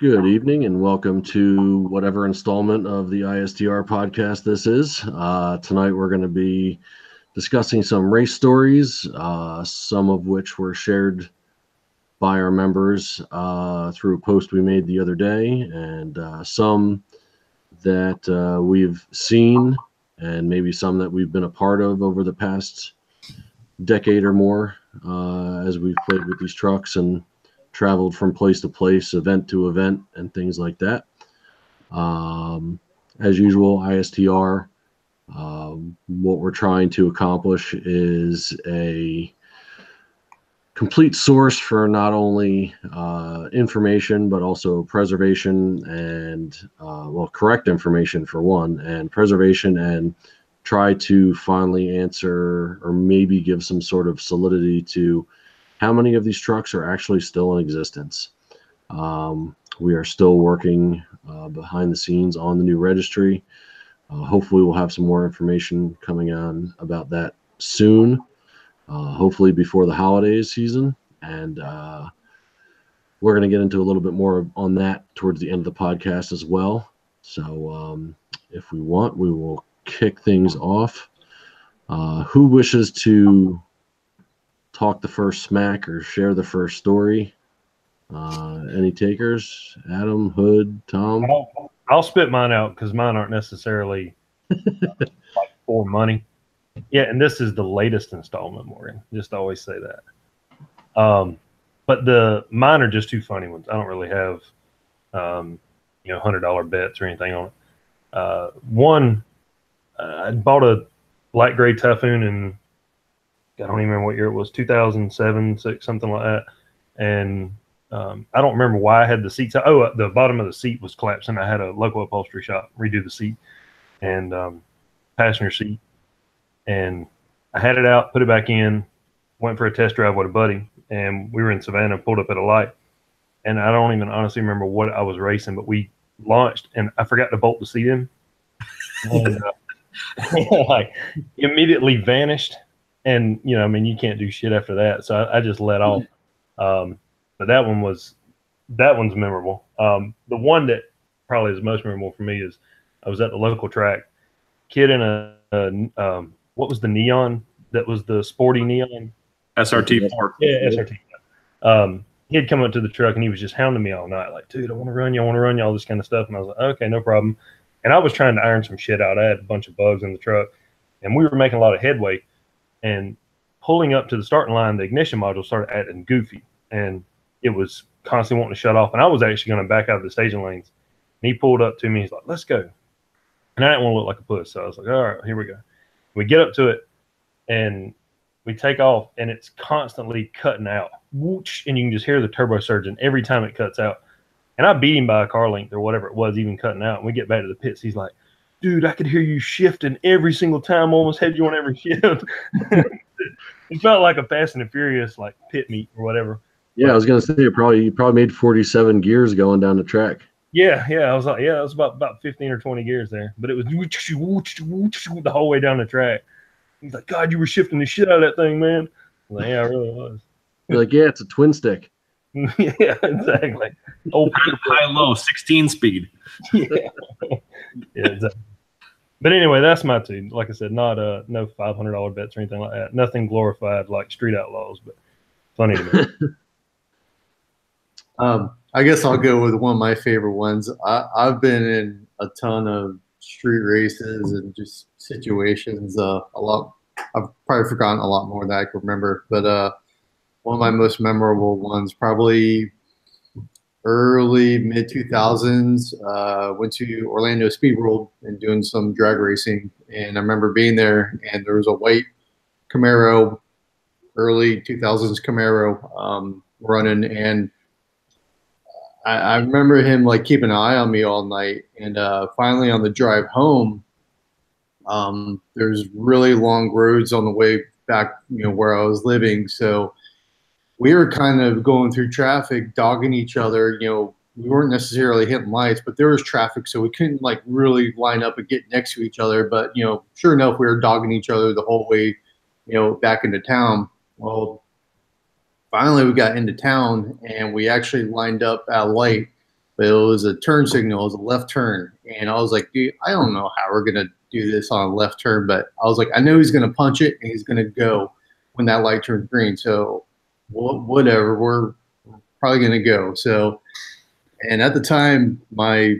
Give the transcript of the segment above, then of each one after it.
Good evening and welcome to whatever installment of the ISTR podcast this is. Tonight we're going to be discussing some race stories, some of which were shared by our members through a post we made the other day, and some that we've seen and maybe some that we've been a part of over the past decade or more as we've played with these trucks and traveled from place to place, event to event, and things like that. As usual, ISTR, what we're trying to accomplish is a complete source for not only information, but also preservation and, correct information for one, and preservation, and try to finally answer or maybe give some sort of solidity to how many of these trucks are actually still in existence. We are still working behind the scenes on the new registry. Hopefully we'll have some more information coming on about that soon, hopefully before the holidays season. And we're going to get into a little bit more on that towards the end of the podcast as well. So if we want, we will kick things off. Who wishes to talk the first smack or share the first story? Any takers? Adam, Hood, Tom? I'll spit mine out because mine aren't necessarily like for money. Yeah, and this is the latest installment, Morgan. Just always say that. But mine are just two funny ones. I don't really have, $100 bets or anything on it. One, I bought a light gray Typhoon in, I don't even remember what year it was, 2007, 6, something like that. And I don't remember why I had the seats. Oh, the bottom of the seat was collapsing. I had a local upholstery shop redo the seat and passenger seat. And I had it out, put it back in, went for a test drive with a buddy. And we were in Savannah, pulled up at a light. And I don't even honestly remember what I was racing, but we launched and I forgot to bolt the seat in. And like immediately vanished. And, you can't do shit after that. So I just let off. But that one's memorable. The one that probably is most memorable for me is I was at the local track, kid in a what was the neon? That was the sporty neon? SRT4. Yeah, SRT. He had come up to the truck and he was just hounding me all night. Like, dude, I want to run you, all this kind of stuff. And I was like, okay, no problem. And I was trying to iron some shit out. I had a bunch of bugs in the truck and we were making a lot of headway. And pulling up to the starting line, the ignition module started acting goofy. And it was constantly wanting to shut off. And I was actually going to back out of the staging lanes. And he pulled up to me. He's like, let's go. And I didn't want to look like a puss. So I was like, all right, here we go. We get up to it and we take off and it's constantly cutting out. Whoosh, and you can just hear the turbo surging every time it cuts out. And I beat him by a car length or whatever it was, even cutting out. And we get back to the pits. He's like, dude, I could hear you shifting every single time. Almost had you on every shift. It felt like a Fast and the Furious like pit meet or whatever. Yeah, I was gonna say you probably made 47 gears going down the track. Yeah. I was like, it was about 15 or 20 gears there, but it was the whole way down the track. He's like, God, you were shifting the shit out of that thing, man. I was like, yeah, I really was. You're like, yeah, it's a twin stick. Yeah, exactly. Old high-low 16 speed. Yeah, exactly. But anyway, that's my two. Like I said, not no $500 bets or anything like that. Nothing glorified like Street Outlaws, but funny to me. I guess I'll go with one of my favorite ones. I've been in a ton of street races and just situations. A lot. I've probably forgotten a lot more than I can remember. But one of my most memorable ones, probably early mid 2000s. Went to Orlando Speed World and doing some drag racing, and I remember being there. And there was a white Camaro, early 2000s Camaro, running, and I remember him like keeping an eye on me all night. And finally on the drive home, there's really long roads on the way back, where I was living. So we were kind of going through traffic, dogging each other. We weren't necessarily hitting lights, but there was traffic, so we couldn't like really line up and get next to each other. But sure enough, we were dogging each other the whole way, back into town. Well, finally we got into town and we actually lined up at a light, but it was a turn signal. It was a left turn. And I was like, dude, I don't know how we're going to do this on a left turn, but I was like, I know he's going to punch it and he's going to go when that light turns green. So whatever, we're probably going to go. So, and at the time, my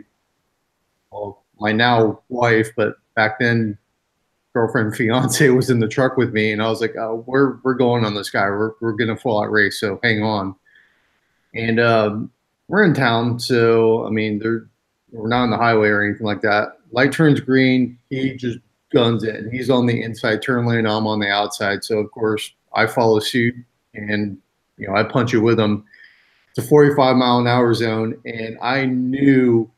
now wife, but back then girlfriend, fiance was in the truck with me, and I was like, oh, we're going on this guy. We're going to full out race. So hang on. And we're in town, so I mean, we're not on the highway or anything like that. Light turns green, he just guns it. He's on the inside turn lane, I'm on the outside. So of course, I follow suit, and I punch it with him. It's a 45-mile-an-hour zone, and I knew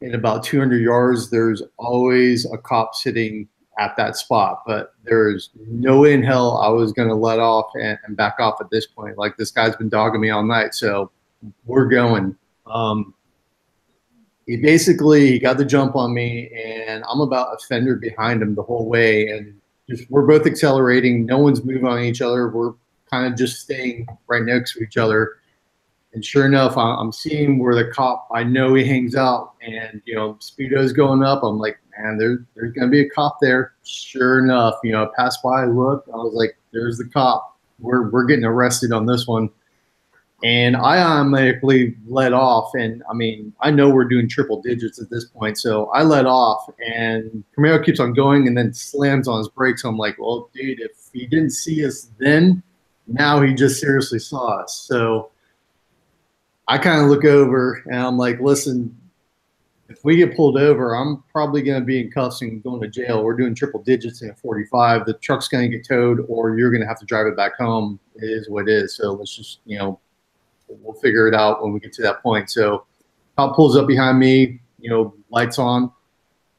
in about 200 yards, there's always a cop sitting at that spot, but there's no way in hell I was going to let off and back off at this point. Like, this guy's been dogging me all night, so we're going. He got the jump on me, and I'm about a fender behind him the whole way, and we're both accelerating. No one's moving on each other. We're kind of just staying right next to each other. And sure enough, I'm seeing where the cop, I know he hangs out, and speedo's going up. I'm like, man, there's gonna be a cop there. Sure enough, I passed by, looked, I was like, there's the cop. We're getting arrested on this one. And I automatically let off, and I mean, I know we're doing triple digits at this point, so I let off, and Camaro keeps on going and then slams on his brakes. I'm like, well, dude, if he didn't see us then, now he just seriously saw us. So I kind of look over and I'm like, listen, if we get pulled over, I'm probably going to be in cuffs and going to jail. We're doing triple digits in a 45. The truck's going to get towed, or you're going to have to drive it back home. It is what it is. So let's just, we'll figure it out when we get to that point. So cop pulls up behind me, lights on.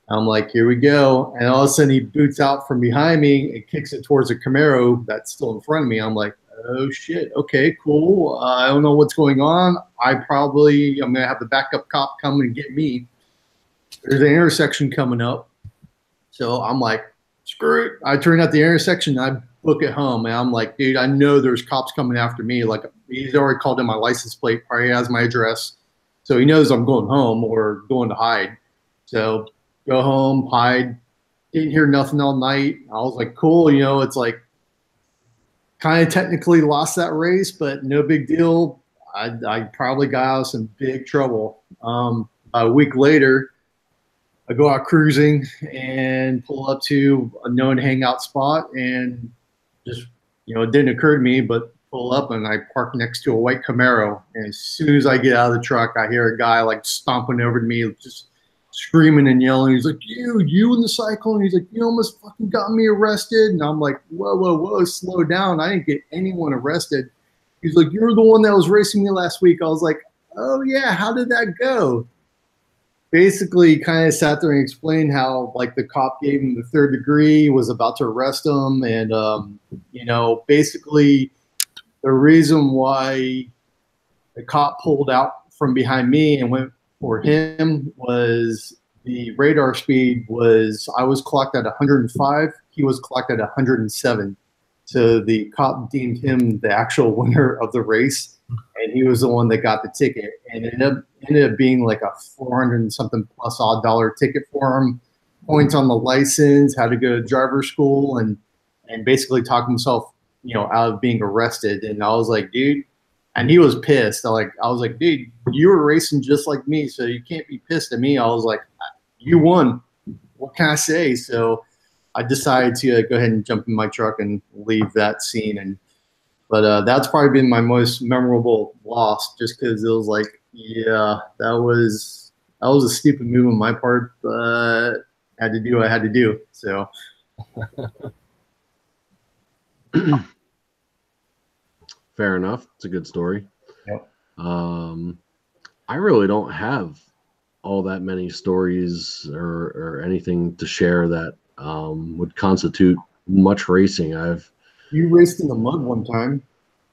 I'm like, here we go. And all of a sudden he boots out from behind me and kicks it towards a Camaro that's still in front of me. I'm like, oh shit, okay, cool. I don't know what's going on. I'm going to have the backup cop come and get me. There's an intersection coming up. So I'm like, screw it. I turn at the intersection, I book it home. And I'm like, dude, I know there's cops coming after me. Like, he's already called in my license plate, probably has my address. So he knows I'm going home or going to hide. So go home, hide. Didn't hear nothing all night. I was like, cool, it's like, kind of technically lost that race, but no big deal. I probably got out of some big trouble. A week later, I go out cruising and pull up to a known hangout spot, and just, it didn't occur to me, but pull up and I park next to a white Camaro. And as soon as I get out of the truck, I hear a guy like stomping over to me, just screaming and yelling. He's like, you in the Cyclone. He's like, you almost fucking got me arrested. And I'm like, whoa, slow down. I didn't get anyone arrested. He's like, you're the one that was racing me last week. I was like, oh yeah, how did that go? Basically kind of sat there and explained how like the cop gave him the 3rd degree, was about to arrest him. And, basically the reason why the cop pulled out from behind me and went for him was the radar speed was, I was clocked at 105. He was clocked at 107. So the cop deemed him the actual winner of the race, and he was the one that got the ticket. And it ended up being like a 400 and something plus odd dollar ticket for him. Points on the license, had to go to driver school, and basically talk himself, out of being arrested. And I was like, dude. And he was pissed. I was like, dude, you were racing just like me, so you can't be pissed at me. I was like, you won. What can I say? So I decided to go ahead and jump in my truck and leave that scene. But that's probably been my most memorable loss, just because it was like, yeah, that was a stupid move on my part, but I had to do what I had to do. So. Fair enough. It's a good story. Yep. I really don't have all that many stories or anything to share that would constitute much racing. You raced in the mud one time.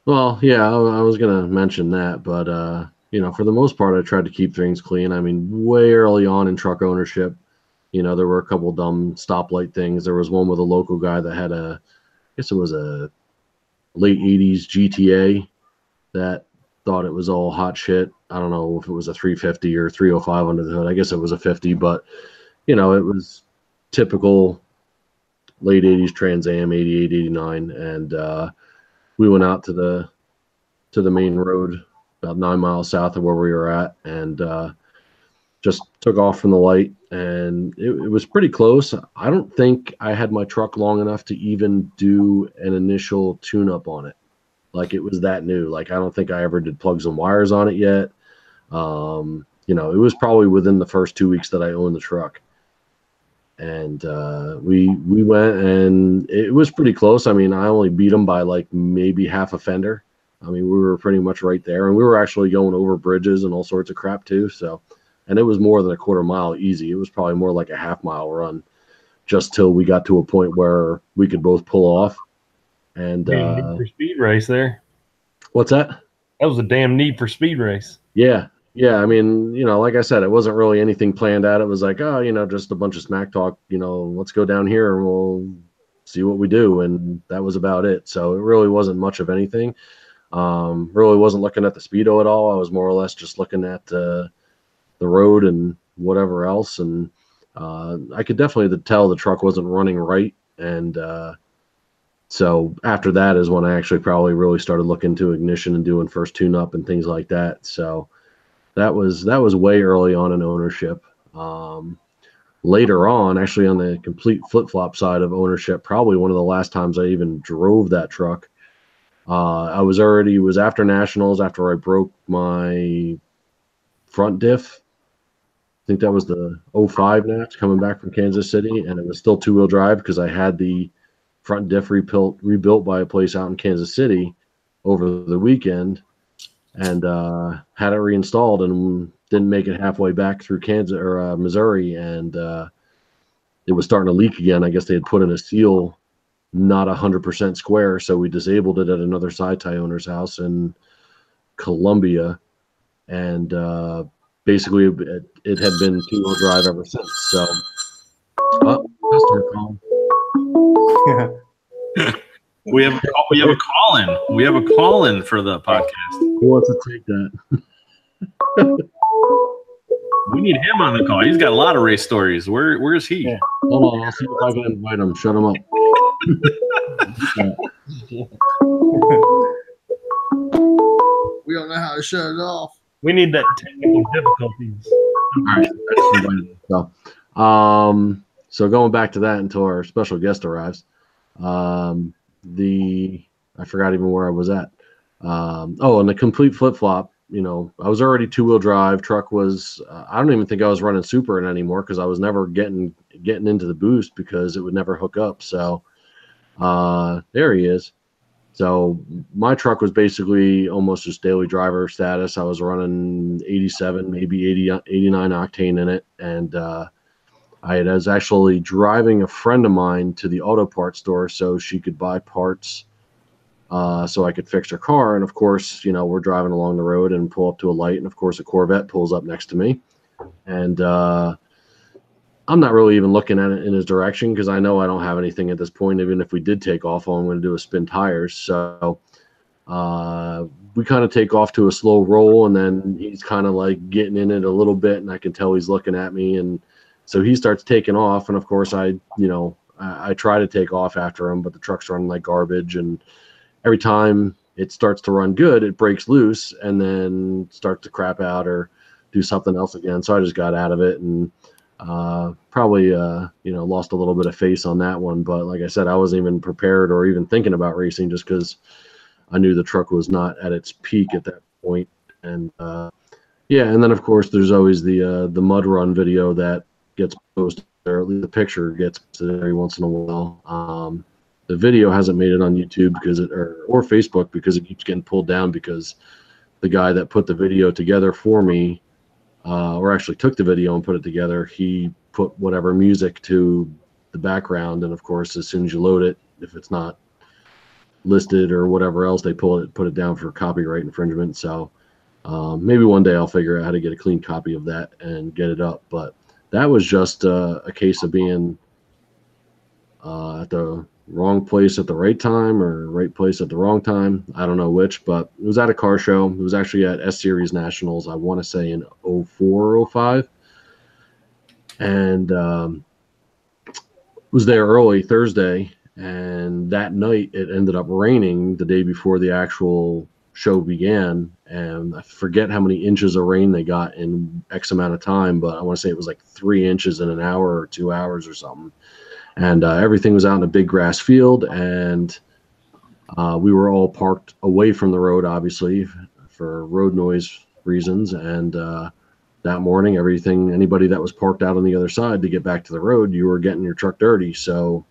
Well, yeah, I was gonna mention that, but for the most part, I tried to keep things clean. I mean, way early on in truck ownership, there were a couple dumb stoplight things. There was one with a local guy that had I guess it was a late 80s GTA that thought it was all hot shit. I don't know if it was a 350 or 305 under the hood. I guess it was a 50, but it was typical late 80s Trans Am, 88, 89, and we went out to the main road about 9 miles south of where we were at, and just took off from the light, and it was pretty close. I don't think I had my truck long enough to even do an initial tune-up on it. Like, it was that new. Like, I don't think I ever did plugs and wires on it yet. It was probably within the first 2 weeks that I owned the truck. And we went, and it was pretty close. I mean, I only beat them by like maybe half a fender. I mean, we were pretty much right there, and we were actually going over bridges and all sorts of crap too. So, and it was more than a quarter mile easy. It was probably more like a half-mile run, just till we got to a point where we could both pull off. And Need for speed race there. What's that? That was a damn need for speed race. Yeah. I mean, like I said, it wasn't really anything planned out. It was like, just a bunch of smack talk. Let's go down here and we'll see what we do. And that was about it. So it really wasn't much of anything. Really wasn't looking at the speedo at all. I was more or less just looking at the road and whatever else. And I could definitely tell the truck wasn't running right. And so after that is when I actually probably really started looking into ignition and doing first tune-up and things like that. So that was way early on in ownership. Later on, actually on the complete flip-flop side of ownership, probably one of the last times I even drove that truck. It was after nationals, after I broke my front diff. I think that was the 05 Nats coming back from Kansas City, and it was still two-wheel drive because I had the front diff rebuilt by a place out in Kansas City over the weekend, and had it reinstalled, and didn't make it halfway back through Kansas or Missouri, and it was starting to leak again. I guess they had put in a seal not 100% square, so we disabled it at another SyTy owner's house in Columbia, and basically it had been two-wheel drive ever since. So, customer call. We have a call in. We have a call in for the podcast. Who wants to take that? We need him on the call. He's got a lot of race stories. Where's he? Yeah. Hold on, I'll see if I can invite him. Shut him up. We don't know how to shut it off. We need that technical difficulties. All right. I just invited him. So going back to that until our special guest arrives. I forgot even where I was at. And the complete flip-flop, I was already two-wheel drive. Truck was, I don't even think I was running super in anymore because I was never getting into the boost because it would never hook up. So there he is. So my truck was basically almost just daily driver status. I was running 87, maybe 89 octane in it. And I was actually driving a friend of mine to the auto parts store so she could buy parts so I could fix her car. And of course, we're driving along the road and pull up to a light. And of course, a Corvette pulls up next to me. And I'm not really even looking at it in his direction because I know I don't have anything at this point. Even if we did take off, all I'm going to do is spin tires. So we kind of take off to a slow roll, and then he's kind of like getting in it a little bit, and I can tell he's looking at me. And so he starts taking off, and of course I try to take off after him, but the truck's running like garbage. And every time it starts to run good, it breaks loose and then starts to crap out or do something else again. So I just got out of it and probably lost a little bit of face on that one. But like I said, I wasn't even prepared or even thinking about racing just because I knew the truck was not at its peak at that point. And and then of course there's always the mud run video that gets posted, or at least the picture gets posted every once in a while. The video hasn't made it on YouTube because or Facebook because it keeps getting pulled down because the guy that put the video together for me, or actually took the video and put it together, he put whatever music to the background, and of course as soon as you load it, if it's not listed or whatever else, they put it down for copyright infringement. So maybe one day I'll figure out how to get a clean copy of that and get it up. But that was just a case of being at the wrong place at the right time or right place at the wrong time. I don't know which, but it was at a car show. It was actually at S Series Nationals, I want to say in 04 or 05. And was there early Thursday. And that night it ended up raining the day before the actual show began. And I forget how many inches of rain they got in X amount of time, but I want to say it was like 3 inches in an hour or 2 hours or something. And everything was out in a big grass field, and we were all parked away from the road, obviously, for road noise reasons. And that morning, anybody that was parked out on the other side to get back to the road, you were getting your truck dirty. So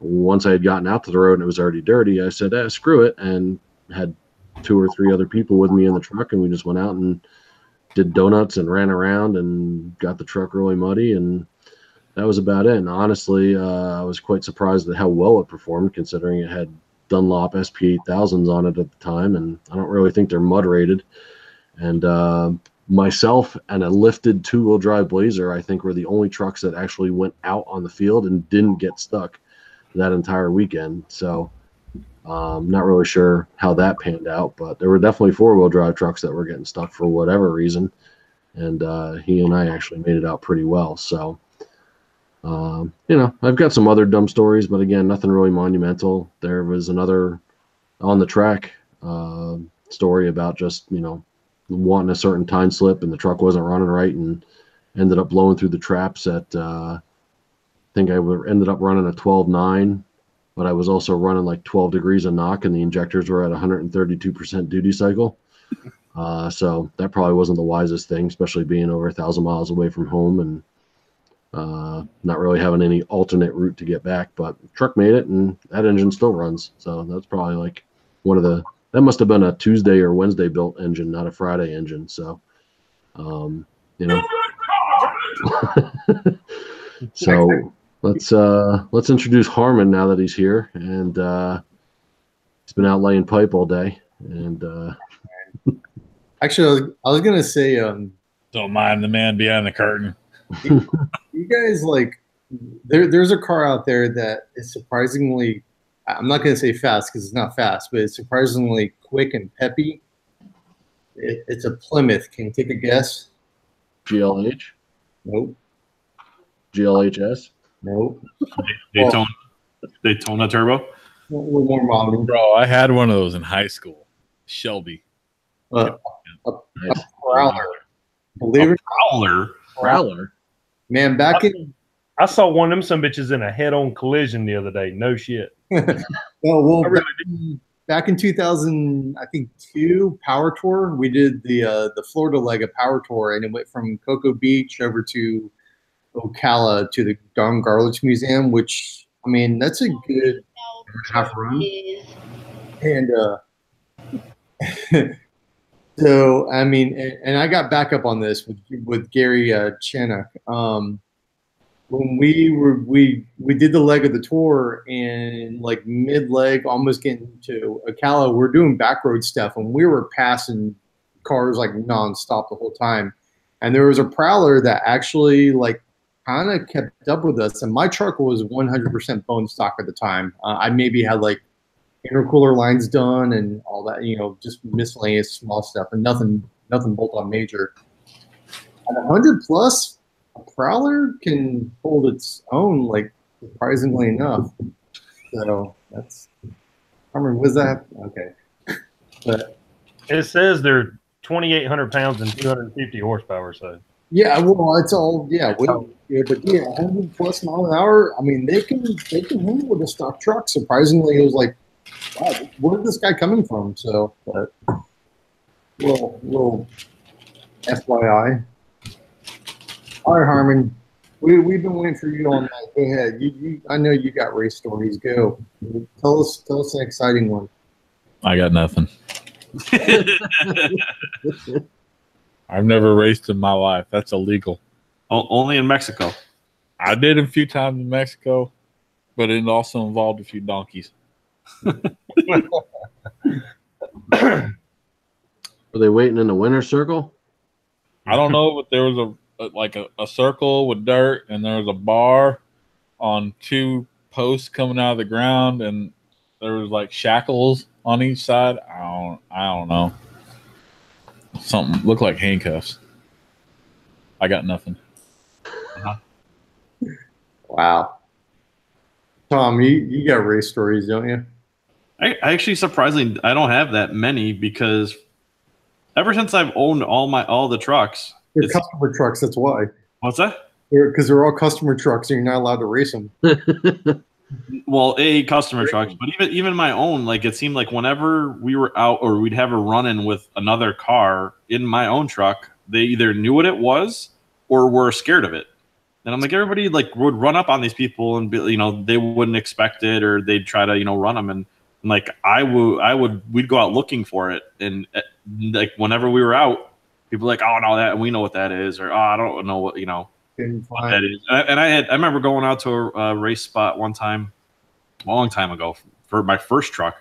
once I had gotten out to the road and it was already dirty, I said, screw it, and had 2 or 3 other people with me in the truck, and we just went out and did donuts and ran around and got the truck really muddy, and that was about it. And honestly, I was quite surprised at how well it performed, considering it had Dunlop SP8000s on it at the time, and I don't really think they're mud rated. And myself and a lifted 2-wheel drive Blazer, I think, were the only trucks that actually went out on the field and didn't get stuck that entire weekend. So not really sure how that panned out, but there were definitely 4-wheel drive trucks that were getting stuck for whatever reason. And he and I actually made it out pretty well. So, I've got some other dumb stories, but again, nothing really monumental. There was another on the track story about just, wanting a certain time slip and the truck wasn't running right and ended up blowing through the traps at, I think I ended up running a 12.9, but I was also running like 12 degrees of knock and the injectors were at 132% duty cycle. So that probably wasn't the wisest thing, especially being over 1,000 miles away from home and not really having any alternate route to get back. But the truck made it, and that engine still runs. So that's probably like that must have been a Tuesday or Wednesday built engine, not a Friday engine. So, So let's introduce Harmon now that he's here, and he's been out laying pipe all day. And actually, I was gonna say, don't mind the man behind the curtain. you guys there's a car out there that is surprisingly, I'm not gonna say fast because it's not fast, but it's surprisingly quick and peppy. It's a Plymouth. Can you take a guess? GLH? Nope. GLHS? Nope. Daytona Turbo. A little more modern. Bro, I had one of those in high school. Shelby. A Prowler. Believe it Prowler. Prowler? Man, I saw one of them some bitches in a head-on collision the other day. No shit. well, back in 2002 Power Tour, we did the Florida leg of Power Tour, and it went from Cocoa Beach over to Ocala to the Don Garlich Museum, which, I mean, that's a good half run. And so, I mean, and I got back up on this with Gary Chenuk. When we did the leg of the tour, and like mid leg, almost getting to Ocala, we're doing back road stuff, and we were passing cars like nonstop the whole time. And there was a Prowler that actually like kind of kept up with us, and my truck was 100% bone stock at the time. I maybe had like intercooler lines done and all that, just miscellaneous small stuff, and nothing bolt on major. At 100 plus, a Prowler can hold its own, like, surprisingly enough. So that's, I remember, was that okay? But it says they're 2,800 pounds and 250 horsepower. So yeah, well, it's all but 100 plus mile an hour. I mean, they can handle with a stock truck. Surprisingly, it was like, wow, where's this guy coming from? So, but little FYI. All right, Harmon, we've been waiting for you on that. Go ahead. I know you got race stories. Go. Tell us an exciting one. I got nothing. I've never raced in my life. That's illegal. Only in Mexico. I did a few times in Mexico, but it also involved a few donkeys. Were they waiting in the winner's circle? I don't know, but there was a circle with dirt, and there was a bar on 2 posts coming out of the ground, and there was like shackles on each side. I don't know. Something looked like handcuffs. I got nothing. Wow. Tom, you got race stories, don't you? I actually, surprisingly, I don't have that many because ever since I've owned all the trucks, They're customer trucks. That's why. What's that? Because they're all customer trucks, and you're not allowed to race them. Well, customer trucks, but even my own, like it seemed like whenever we were out or we'd have a run-in with another car in my own truck, they either knew what it was or were scared of it. And I'm like, everybody like would run up on these people and be, they wouldn't expect it, or they'd try to run them. And like we'd go out looking for it, and like whenever we were out, people were like, oh no, that we know what that is, or oh, I don't know what what that is. And I remember going out to a race spot one time, a long time ago, for my first truck,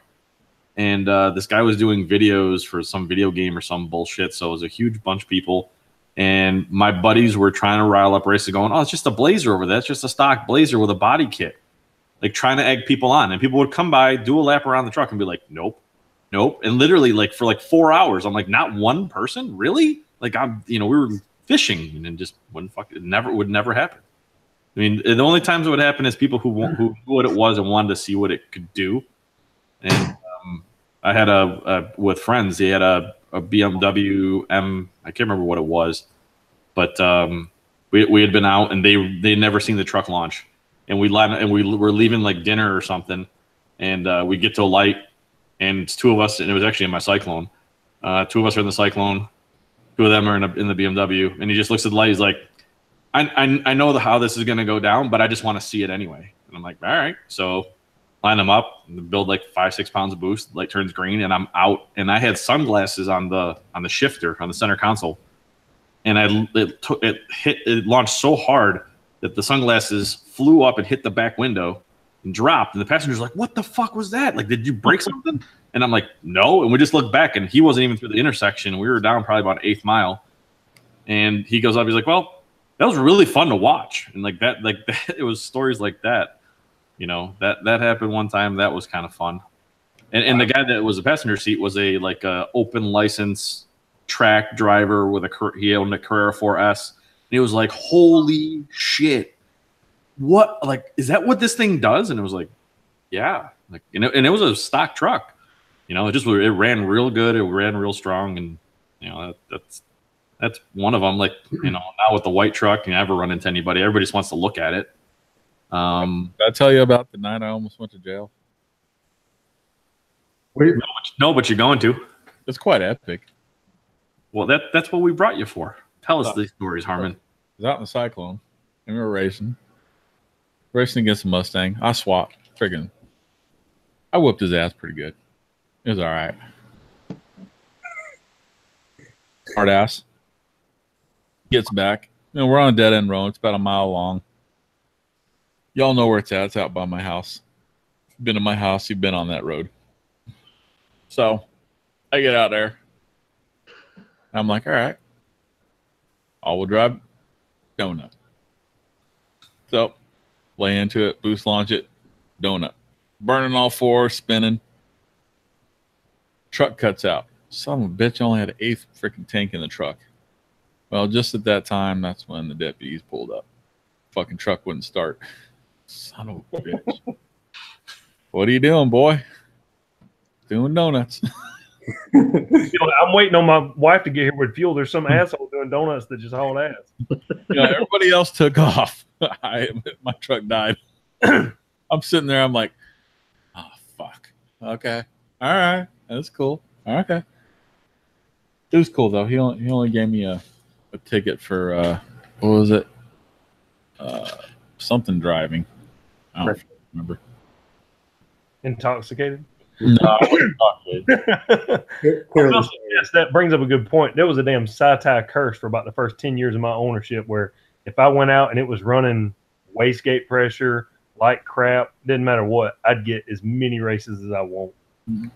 and this guy was doing videos for some video game or some bullshit. So it was a huge bunch of people, and my buddies were trying to rile up races, going, "Oh, it's just a Blazer over there. It's just a stock Blazer with a body kit," like trying to egg people on. And people would come by, do a lap around the truck, and be like, "Nope, nope." And literally, like for like 4 hours, I'm like, "Not one person, really?" Like we were fishing, and just wouldn't would never happen. I mean, the only times it would happen is people who knew what it was and wanted to see what it could do. And I had with friends, they had a BMW M. I can't remember what it was, but we had been out and they'd never seen the truck launch, and we were leaving like dinner or something, and we get to a light, and it's two of us, and it was actually in my Cyclone. Two of us are in the Cyclone. Two of them are in the BMW, and he just looks at the light. He's like, I know how this is going to go down, but I just want to see it anyway. And I'm like, all right. So line them up, build like 5-6 pounds of boost, light turns green, and I'm out. And I had sunglasses on the shifter on the center console, and it launched so hard that the sunglasses flew up and hit the back window and dropped. And the passenger's like, what the fuck was that? Like, did you break something? And I'm like, no. And we just looked back, and he wasn't even through the intersection. We were down probably about 8th mile. And he goes up, he's like, well, that was really fun to watch. And like that, it was stories like that. That happened one time. That was kind of fun. And the guy that was a passenger seat was a open license track driver with he owned a Carrera 4S. And he was like, holy shit. What, like, is that what this thing does? And it was like, yeah. Like, and it was a stock truck. It ran real good. It ran real strong. And, that's one of them. Like, now with the white truck, you never run into anybody. Everybody just wants to look at it. Did I tell you about the night I almost went to jail? No, but you're going to. It's quite epic. Well, that's what we brought you for. Tell us these stories, Harmon. I was out in the Cyclone, and we were racing against a Mustang. I swapped. I whooped his ass pretty good. It was all right. Hard ass. Gets back. We're on a dead end road. It's about a mile long. Y'all know where it's at. It's out by my house. If you've been to my house, you've been on that road. So I get out there. I'm like, all right. All-wheel drive, donut. So lay into it, boost launch it, donut. Burning all four, spinning. Truck cuts out. Son of a bitch only had an 1/8 freaking tank in the truck. Well, just at that time, that's when the deputies pulled up. Fucking truck wouldn't start. Son of a bitch. What are you doing, boy? Doing donuts. I'm waiting on my wife to get here with fuel. There's some asshole doing donuts that just hauled ass. Everybody else took off. My truck died. I'm sitting there. I'm like, oh, fuck. Okay. All right. That's cool. Okay. It was cool, though. He only gave me a ticket for, what was it? Something driving. I don't remember. Intoxicated? No, yes, that brings up a good point. There was a damn SyTy curse for about the first 10 years of my ownership, where if I went out and it was running wastegate pressure like crap, didn't matter what, I'd get as many races as I want. Mm-hmm.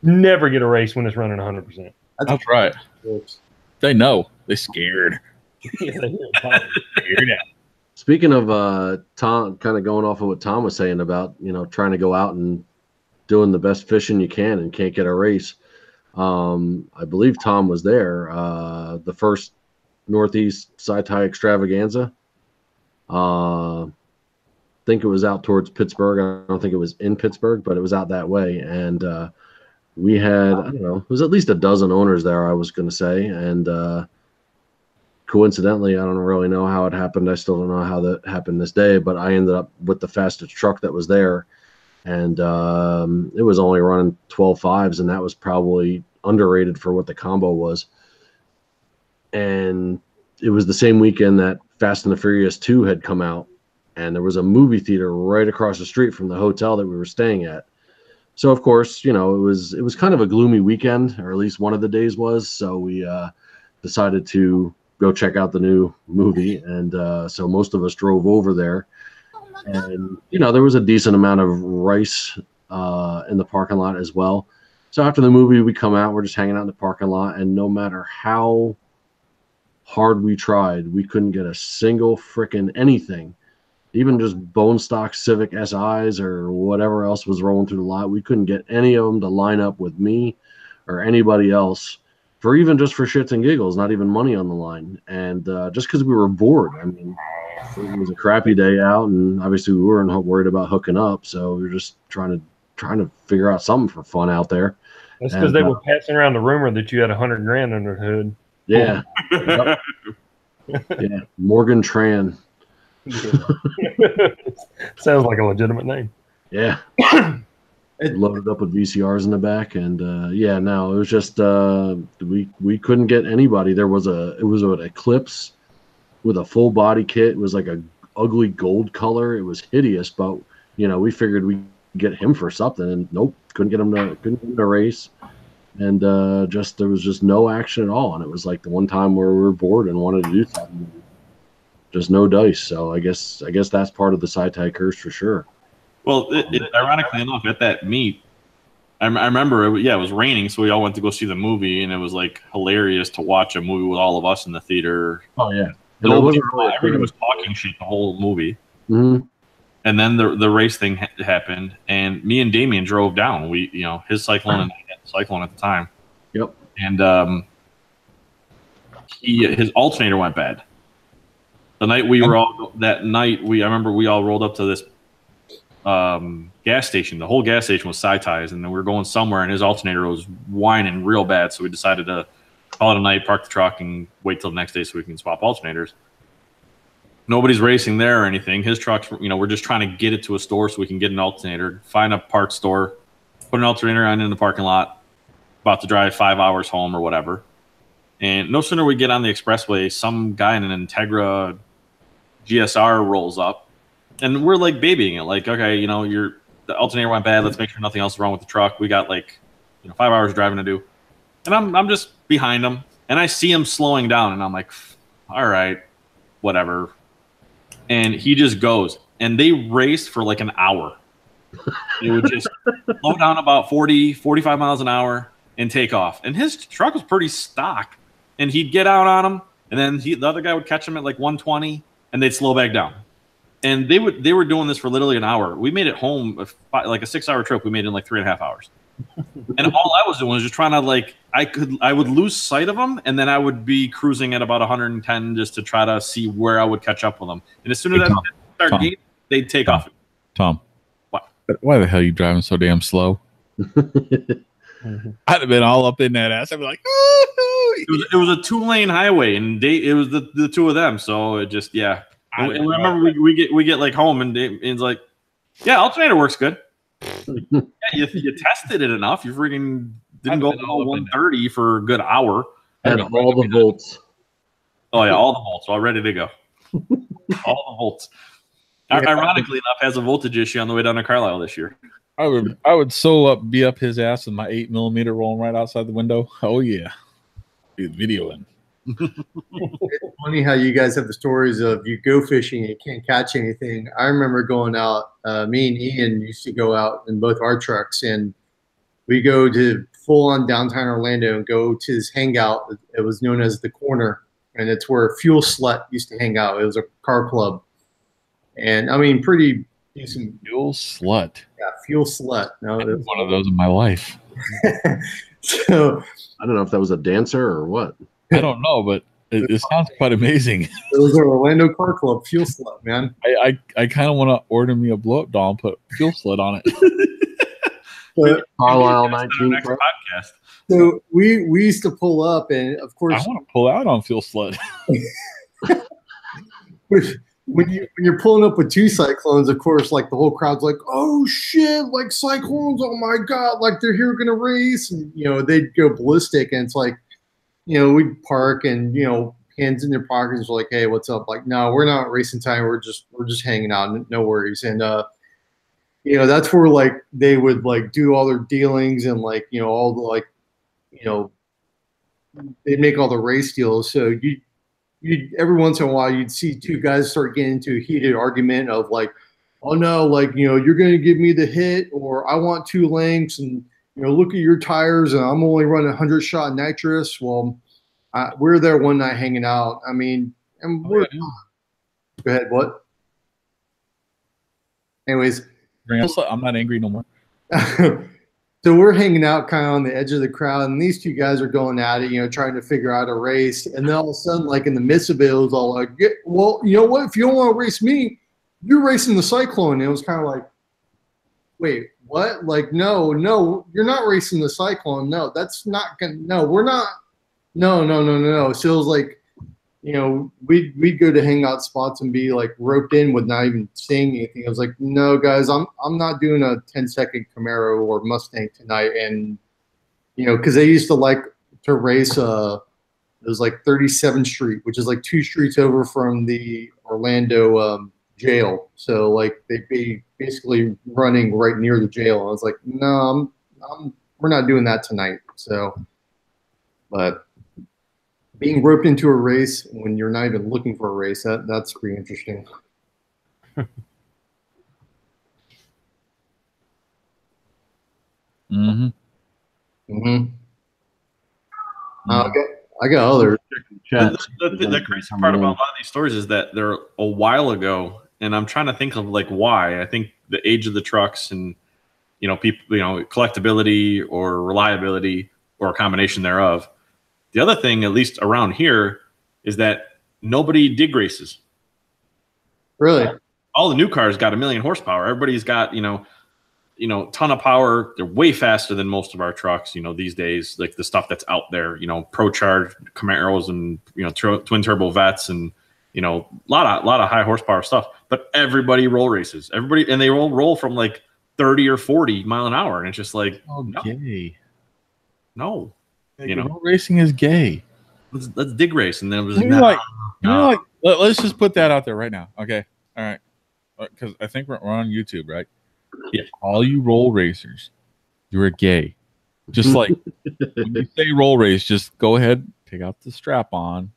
Never get a race when it's running 100%. That's right. They know. They're scared. Yeah, they're scared out. Speaking of Tom, kind of going off of what Tom was saying about, trying to go out and doing the best fishing you can and can't get a race. I believe Tom was there. The first Northeast SyTy extravaganza. Think it was out towards Pittsburgh. I don't think it was in Pittsburgh, but it was out that way. And we had, I don't know, it was at least a dozen owners there, I was going to say. And coincidentally, I don't really know how it happened. I still don't know how that happened this day, but I ended up with the fastest truck that was there. And it was only running 12.5s, and that was probably underrated for what the combo was. And it was the same weekend that Fast and the Furious 2 had come out, and there was a movie theater right across the street from the hotel that we were staying at. So of course, it was kind of a gloomy weekend, or at least one of the days was. So we decided to go check out the new movie, and so most of us drove over there. And there was a decent amount of rice in the parking lot as well. So after the movie, we come out, we're just hanging out in the parking lot, and no matter how hard we tried, we couldn't get a single frickin' anything. Even just bone stock Civic SIs or whatever else was rolling through the lot, we couldn't get any of them to line up with me or anybody else for shits and giggles, not even money on the line. And just because we were bored. I mean, it was a crappy day out, and obviously we weren't worried about hooking up, so we were just trying to figure out something for fun out there. That's because they were passing around the rumor that you had $100 grand under the hood. Yeah. Yeah. Morgan Tran. Sounds like a legitimate name. Yeah. Loaded up with VCRs in the back, and it was just we couldn't get anybody. It was an Eclipse with a full body kit. It was like a ugly gold color. It was hideous, but we figured we'd get him for something, and nope, couldn't get him to race. And there was just no action at all. And it was like the one time where we were bored and wanted to do something. Just no dice. So I guess that's part of the SyTy curse for sure. Well, ironically enough, at that meet, I remember, it was raining, so we all went to go see the movie, and it was like hilarious to watch a movie with all of us in the theater. Oh yeah, everybody was talking shit the whole movie. Mm-hmm. And then the race thing happened, and me and Damien drove down. We, his Cyclone and I had Cyclone at the time. Yep. And his alternator went bad. The night we were all I remember we all rolled up to this gas station. The whole gas station was SyTys, and then we were going somewhere, and his alternator was whining real bad. So we decided to call it a night, park the truck, and wait till the next day so we can swap alternators. Nobody's racing there or anything. His truck's, we're just trying to get it to a store so we can get an alternator, find a parts store, put an alternator on in the parking lot, about to drive 5 hours home or whatever. And no sooner we get on the expressway, some guy in an Integra GSR rolls up, and we're like babying it. Like, okay, the alternator went bad. Let's make sure nothing else is wrong with the truck. We got 5 hours driving to do. And I'm just behind him, and I see him slowing down, and I'm like, all right, whatever. And he just goes, and they raced for like an hour. They would just slow down about 40, 45 miles an hour and take off. And his truck was pretty stock. And he'd get out on him, and then the other guy would catch him at like 120, and they'd slow back down. And they were doing this for literally an hour. We made it home, like a 6-hour trip, we made it in like 3.5 hours. And all I was doing was just trying to I would lose sight of them, and then I would be cruising at about 110 just to try to see where I would catch up with them. And as soon as I start gate, they'd take off. Tom, what? Why the hell are you driving so damn slow? I'd have been all up in that ass. I'd be like, it was a 2-lane highway, and it was the two of them. So it just And I remember we get like home, and it's like, yeah, alternator works good. Yeah, you tested it enough. You freaking didn't go below 130 for a good hour. And all the volts. Oh yeah, all the volts, all ready to go. All the volts. Ironically enough, has a voltage issue on the way down to Carlisle this year. I would be up his ass with my 8mm rolling right outside the window. Oh yeah, be videoing. It's funny how you guys have the stories of you go fishing and you can't catch anything. I remember going out, me and Ian used to go out in both our trucks, and we go to full on downtown Orlando and go to this hangout. It was known as the Corner, and it's where Fuel Slut used to hang out. It was a car club. and I mean, pretty decent. Fuel slut. Yeah, fuel slut. No, I had one of those in my life. so I don't know if that was a dancer or what. I don't know, but it sounds quite amazing. it was an Orlando Car Club fuel slut, man. I kind of want to order me a blow up doll and put fuel slut on it. But, Carlisle That's our 19. next podcast. so we used to pull up, and of I course, want to pull out on fuel slut. when you're pulling up with two cyclones, of course, like the whole crowd's like, "Oh shit! Like cyclones! Oh my god! Like they're here gonna race!" And they'd go ballistic, and it's like, we'd park, and hands in their pockets, like, "Hey, what's up?" Like, no, we're not racing time. We're just hanging out. No worries. And that's where like they would like do all their dealings and like all the like they'd make all the race deals. So you every once in a while you'd see two guys start getting into a heated argument of like, oh no, like you're going to give me the hit, or I want 2 lengths, and look at your tires, and I'm only running 100 shot nitrous. Well, we're there one night hanging out. I mean, and we're go ahead. What? Anyways, I'm not angry no more. so we're hanging out kind of on the edge of the crowd, and these two guys are going at it, trying to figure out a race. And then all of a sudden, like in the midst of it, it was all like, well, you know what? If you don't want to race me, you're racing the Cyclone. And it was kind of like, wait, what? Like, no, you're not racing the Cyclone. No, that's not going to, no, we're not. No. So it was like, we'd go to hangout spots and be like roped in with not even saying anything. I was like, no, guys, I'm not doing a 10-second Camaro or Mustang tonight. And because they used to like to race. It was like 37th Street, which is like 2 streets over from the Orlando jail. So like they'd be basically running right near the jail. And I was like, no, we're not doing that tonight. So, but being roped into a race when you're not even looking for a race, that's pretty interesting. Mm-hmm. Mm-hmm. I got others. The crazy part about a lot of these stories is that they're a while ago, and I'm trying to think of like why. I think the age of the trucks and people, collectability or reliability or a combination thereof. The other thing, at least around here, is that nobody dig races. Really? All the new cars got 1 million horsepower. Everybody's got, ton of power. They're way faster than most of our trucks, these days, like the stuff that's out there, pro-charged Camaros and, twin turbo Vets and, a lot of high horsepower stuff. But everybody roll races. Everybody, and they roll from like 30 or 40 mile an hour. And it's just like, gay. No. Road racing is gay. Let's dig race, and then it was like, let's just put that out there right now. Okay, all right, because I think we're on YouTube, right? Yeah. All you roll racers, you're gay. Just like when you say roll race, just go ahead, take out the strap on,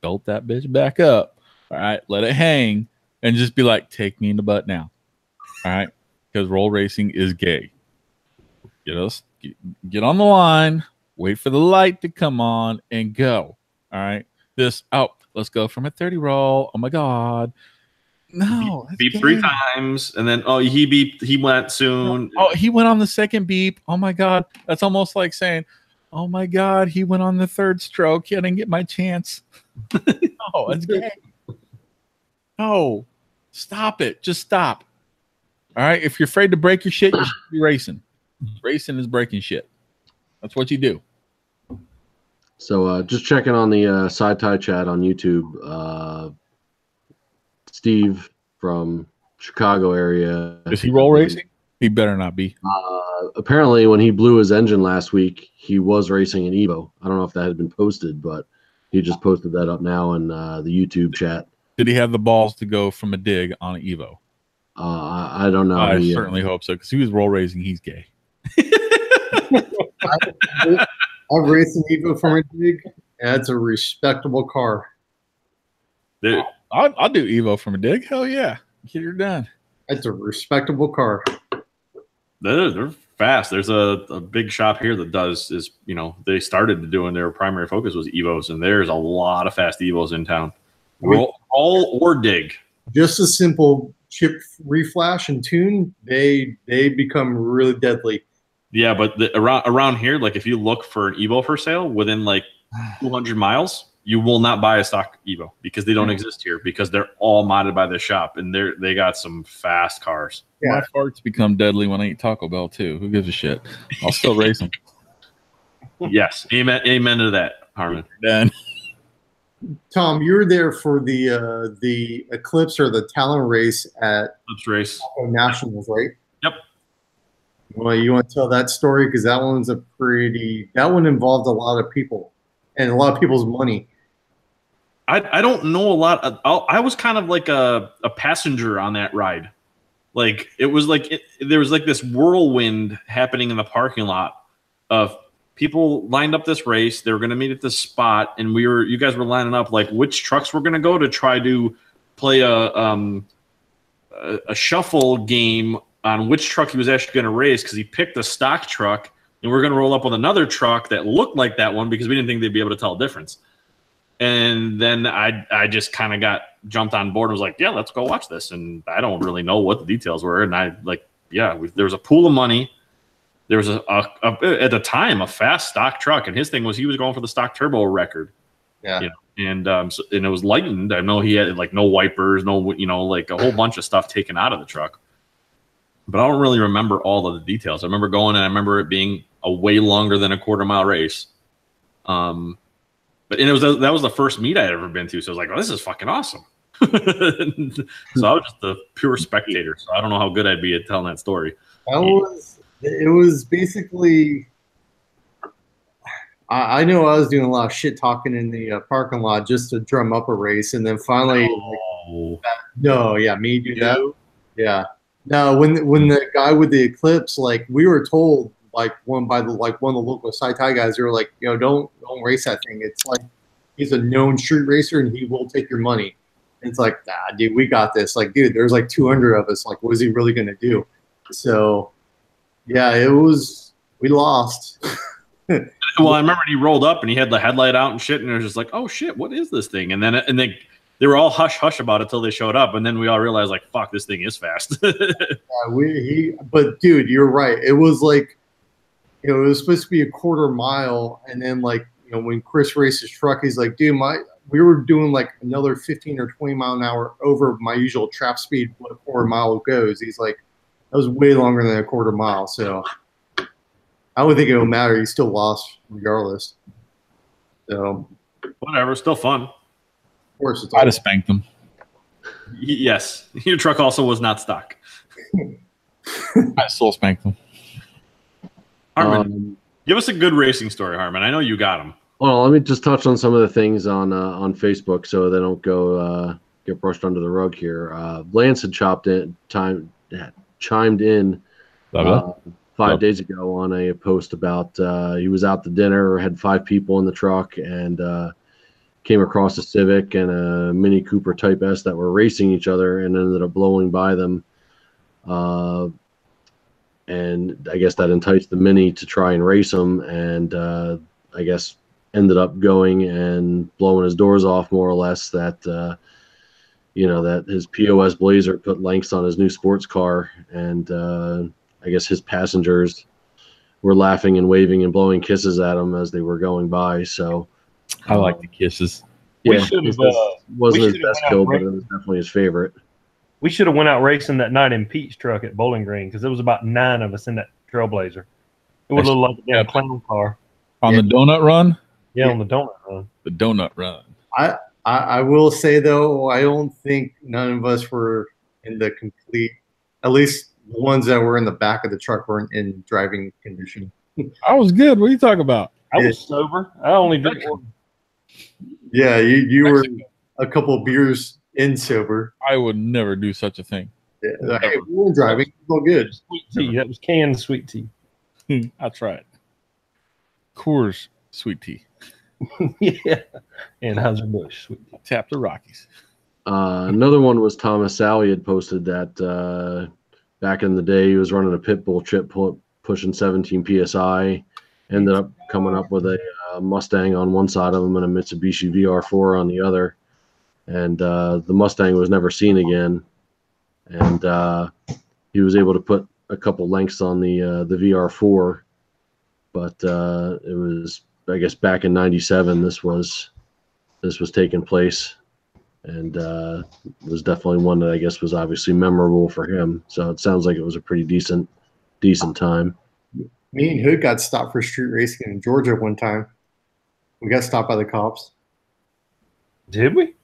belt that bitch back up. All right, let it hang, and just be like, take me in the butt now. All right, because roll racing is gay. Get on the line. Wait for the light to come on and go. All right. Let's go from a 30 roll. Oh my God. No. Beep 3 times. And then, he went soon. Oh, he went on the second beep. Oh my God. That's almost like saying, oh my God, he went on the 3rd stroke. I didn't get my chance. No, that's gay. No. Stop it. Just stop. All right. If you're afraid to break your shit, you should be racing. Racing is breaking shit. That's what you do. So just checking on the SyTy chat on YouTube. Steve from Chicago area. Is he roll racing? He better not be. Apparently, when he blew his engine last week, he was racing an Evo. I don't know if that had been posted, but he just posted that up now in the YouTube chat. Did he have the balls to go from a dig on an Evo? I don't know. I certainly hope so, because he was roll racing. He's gay. I've raced an Evo from a dig. That's a respectable car. Dude. I'll do Evo from a dig. Hell yeah. Get her done. That's a respectable car. They're fast. There's a big shop here that they started doing their primary focus was Evos, and there's a lot of fast Evos in town. Roll or dig. Just a simple chip reflash and tune, they become really deadly. Yeah, but around here, like if you look for an Evo for sale within like 200 miles, you will not buy a stock Evo because they don't exist here because they're all modded by the shop and they got some fast cars. Yeah. My farts become deadly when I eat Taco Bell too. Who gives a shit? I'll still race them. Yes, amen to that, Harmon. Done. Tom, you were there for the Eclipse or the Talon race at Eclipse race Nationals, right? Yep. Well, you want to tell that story because that one involved a lot of people and a lot of people's money. I don't know a lot. I was kind of like a passenger on that ride. Like it was like there was like this whirlwind happening in the parking lot of people lined up this race. They were going to meet at this spot, and you guys were lining up like which trucks were going to go to try to play a shuffle game on which truck he was actually going to race because he picked a stock truck, and we're going to roll up with another truck that looked like that one because we didn't think they'd be able to tell the difference. And then I just kind of got jumped on board and was like, yeah, let's go watch this. And I don't really know what the details were. And there was a pool of money. There was at the time a fast stock truck, and his thing was he was going for the stock turbo record. Yeah. You know? And it was lightened. I know he had like no wipers, like a whole bunch of stuff taken out of the truck. But I don't really remember all of the details. I remember going and I remember it being a way longer than a quarter-mile race. That was the first meet I'd ever been to. So I was like, oh, this is fucking awesome. So I was just a pure spectator. So I don't know how good I'd be at telling that story. It was basically, I know I was doing a lot of shit talking in the parking lot just to drum up a race. And then finally, me do that. Yeah. No, when the guy with the Eclipse, like we were told, like one of the local SyTy guys, they were like, don't race that thing. It's like he's a known street racer and he will take your money. And it's like, nah, dude, we got this. Like, dude, there's like 200 of us. Like, what is he really gonna do? So, yeah, we lost. Well, I remember he rolled up and he had the headlight out and shit, and it was just like, oh shit, what is this thing? And then they were all hush hush about it till they showed up, and then we all realized like, fuck, this thing is fast. But dude, you're right. It was like, it was supposed to be a quarter mile, and then like, when Chris raced his truck, he's like, dude, we were doing like another 15 or 20 mile an hour over my usual trap speed, what a quarter mile goes. He's like, that was way longer than a quarter mile. So I don't think it will matter. He still lost regardless. So whatever, still fun. Of course, I'd have spanked them. Yes, your truck also was not stock. I still spanked them. Harmon, give us a good racing story, Harmon. I know you got them. Well, let me just touch on some of the things on Facebook so they don't go get brushed under the rug here. Lance had chimed in 5 days ago on a post about he was out to dinner, had 5 people in the truck, and came across a Civic and a Mini Cooper Type S that were racing each other and ended up blowing by them. And I guess that enticed the Mini to try and race them, and I guess ended up going and blowing his doors off more or less. That that his POS Blazer put lengths on his new sports car, and I guess his passengers were laughing and waving and blowing kisses at him as they were going by. So I like the kisses. Yeah, wasn't his best kill, but it was definitely his favorite. We should have went out racing that night in Pete's truck at Bowling Green because there was about 9 of us in that Trailblazer. It was a little like a damn clown car. On the donut run? Yeah, on the donut run. The donut run. I will say, though, I don't think none of us were in the complete, at least the ones that were in the back of the truck weren't in driving condition. I was good. What are you talking about? I was sober. I only did one. Yeah, you were a couple of beers in sober. I would never do such a thing. Yeah, hey, we were driving. It's all good. Sweet tea. That was canned sweet tea. I tried. Coors sweet tea. Yeah. And Anheuser-Busch sweet tea. Tap the Rockies. Another one was Thomas Sally had posted that back in the day he was running a pit bull chip pushing 17 psi. Ended up coming up with a Mustang on one side of him and a Mitsubishi VR4 on the other. And the Mustang was never seen again. and he was able to put a couple lengths on the VR4. But it was, I guess, back in '97. This was taking place, and was definitely one that I guess was obviously memorable for him. So it sounds like it was a pretty decent time. Me and Hood got stopped for street racing in Georgia one time. We got stopped by the cops. Did we?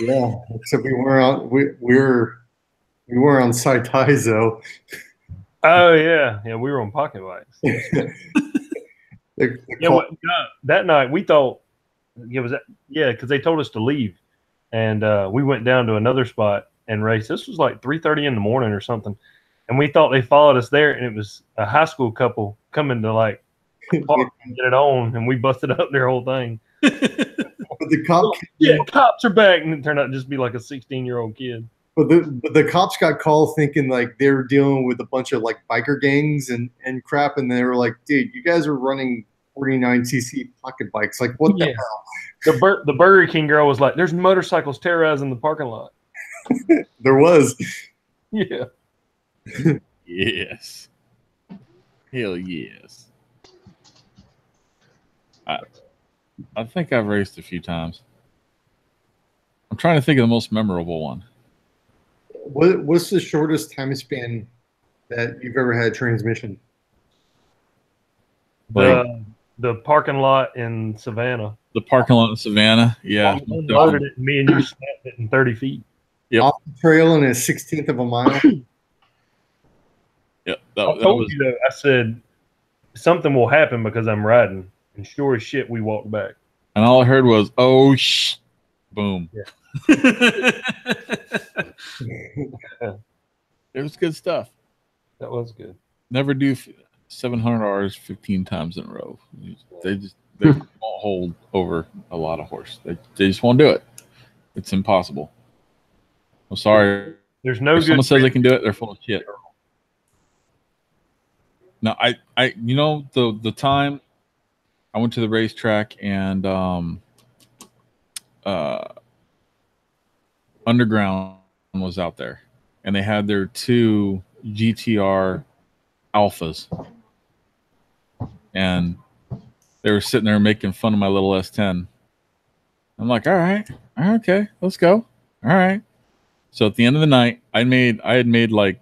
Yeah, except we were on SyTy though. Oh yeah, we were on pocket bikes. That night we thought it was because they told us to leave, and we went down to another spot and raced. This was like 3:30 in the morning or something, and we thought they followed us there, and it was a high school couple coming to like park and get it on, and we busted up their whole thing. But the cop, cops are back, and it turned out to just be like a 16-year-old kid. But the cops got called thinking like they were dealing with a bunch of like biker gangs and crap, and they were like, "Dude, you guys are running 49cc pocket bikes. Like, what the hell?" The Burger King girl was like, "There's motorcycles terrorizing the parking lot." There was. Yeah. Yes. Hell yes. I think I've raced a few times. I'm trying to think of the most memorable one. What's the shortest time span that you've ever had a transmission? The parking lot in Savannah. The parking lot in Savannah, yeah. Unloaded it, and me and you snapped it in 30 feet. Yep. Off the trail in a 16th of a mile. Yep. I told you though, I said something will happen because I'm riding, and sure as shit, we walked back. And all I heard was, "Oh sh!" Boom. Yeah. It was good stuff. That was good. Never do 700 Rs 15 times in a row. They won't hold over a lot of horse. They just won't do it. It's impossible. I'm sorry. There's no if good. Someone says they can do it, they're full of shit. Now, the time I went to the racetrack and Underground was out there, and they had their 2 GTR Alphas, and they were sitting there making fun of my little S10. I'm like, all right, okay, let's go. All right. So at the end of the night, I had made like,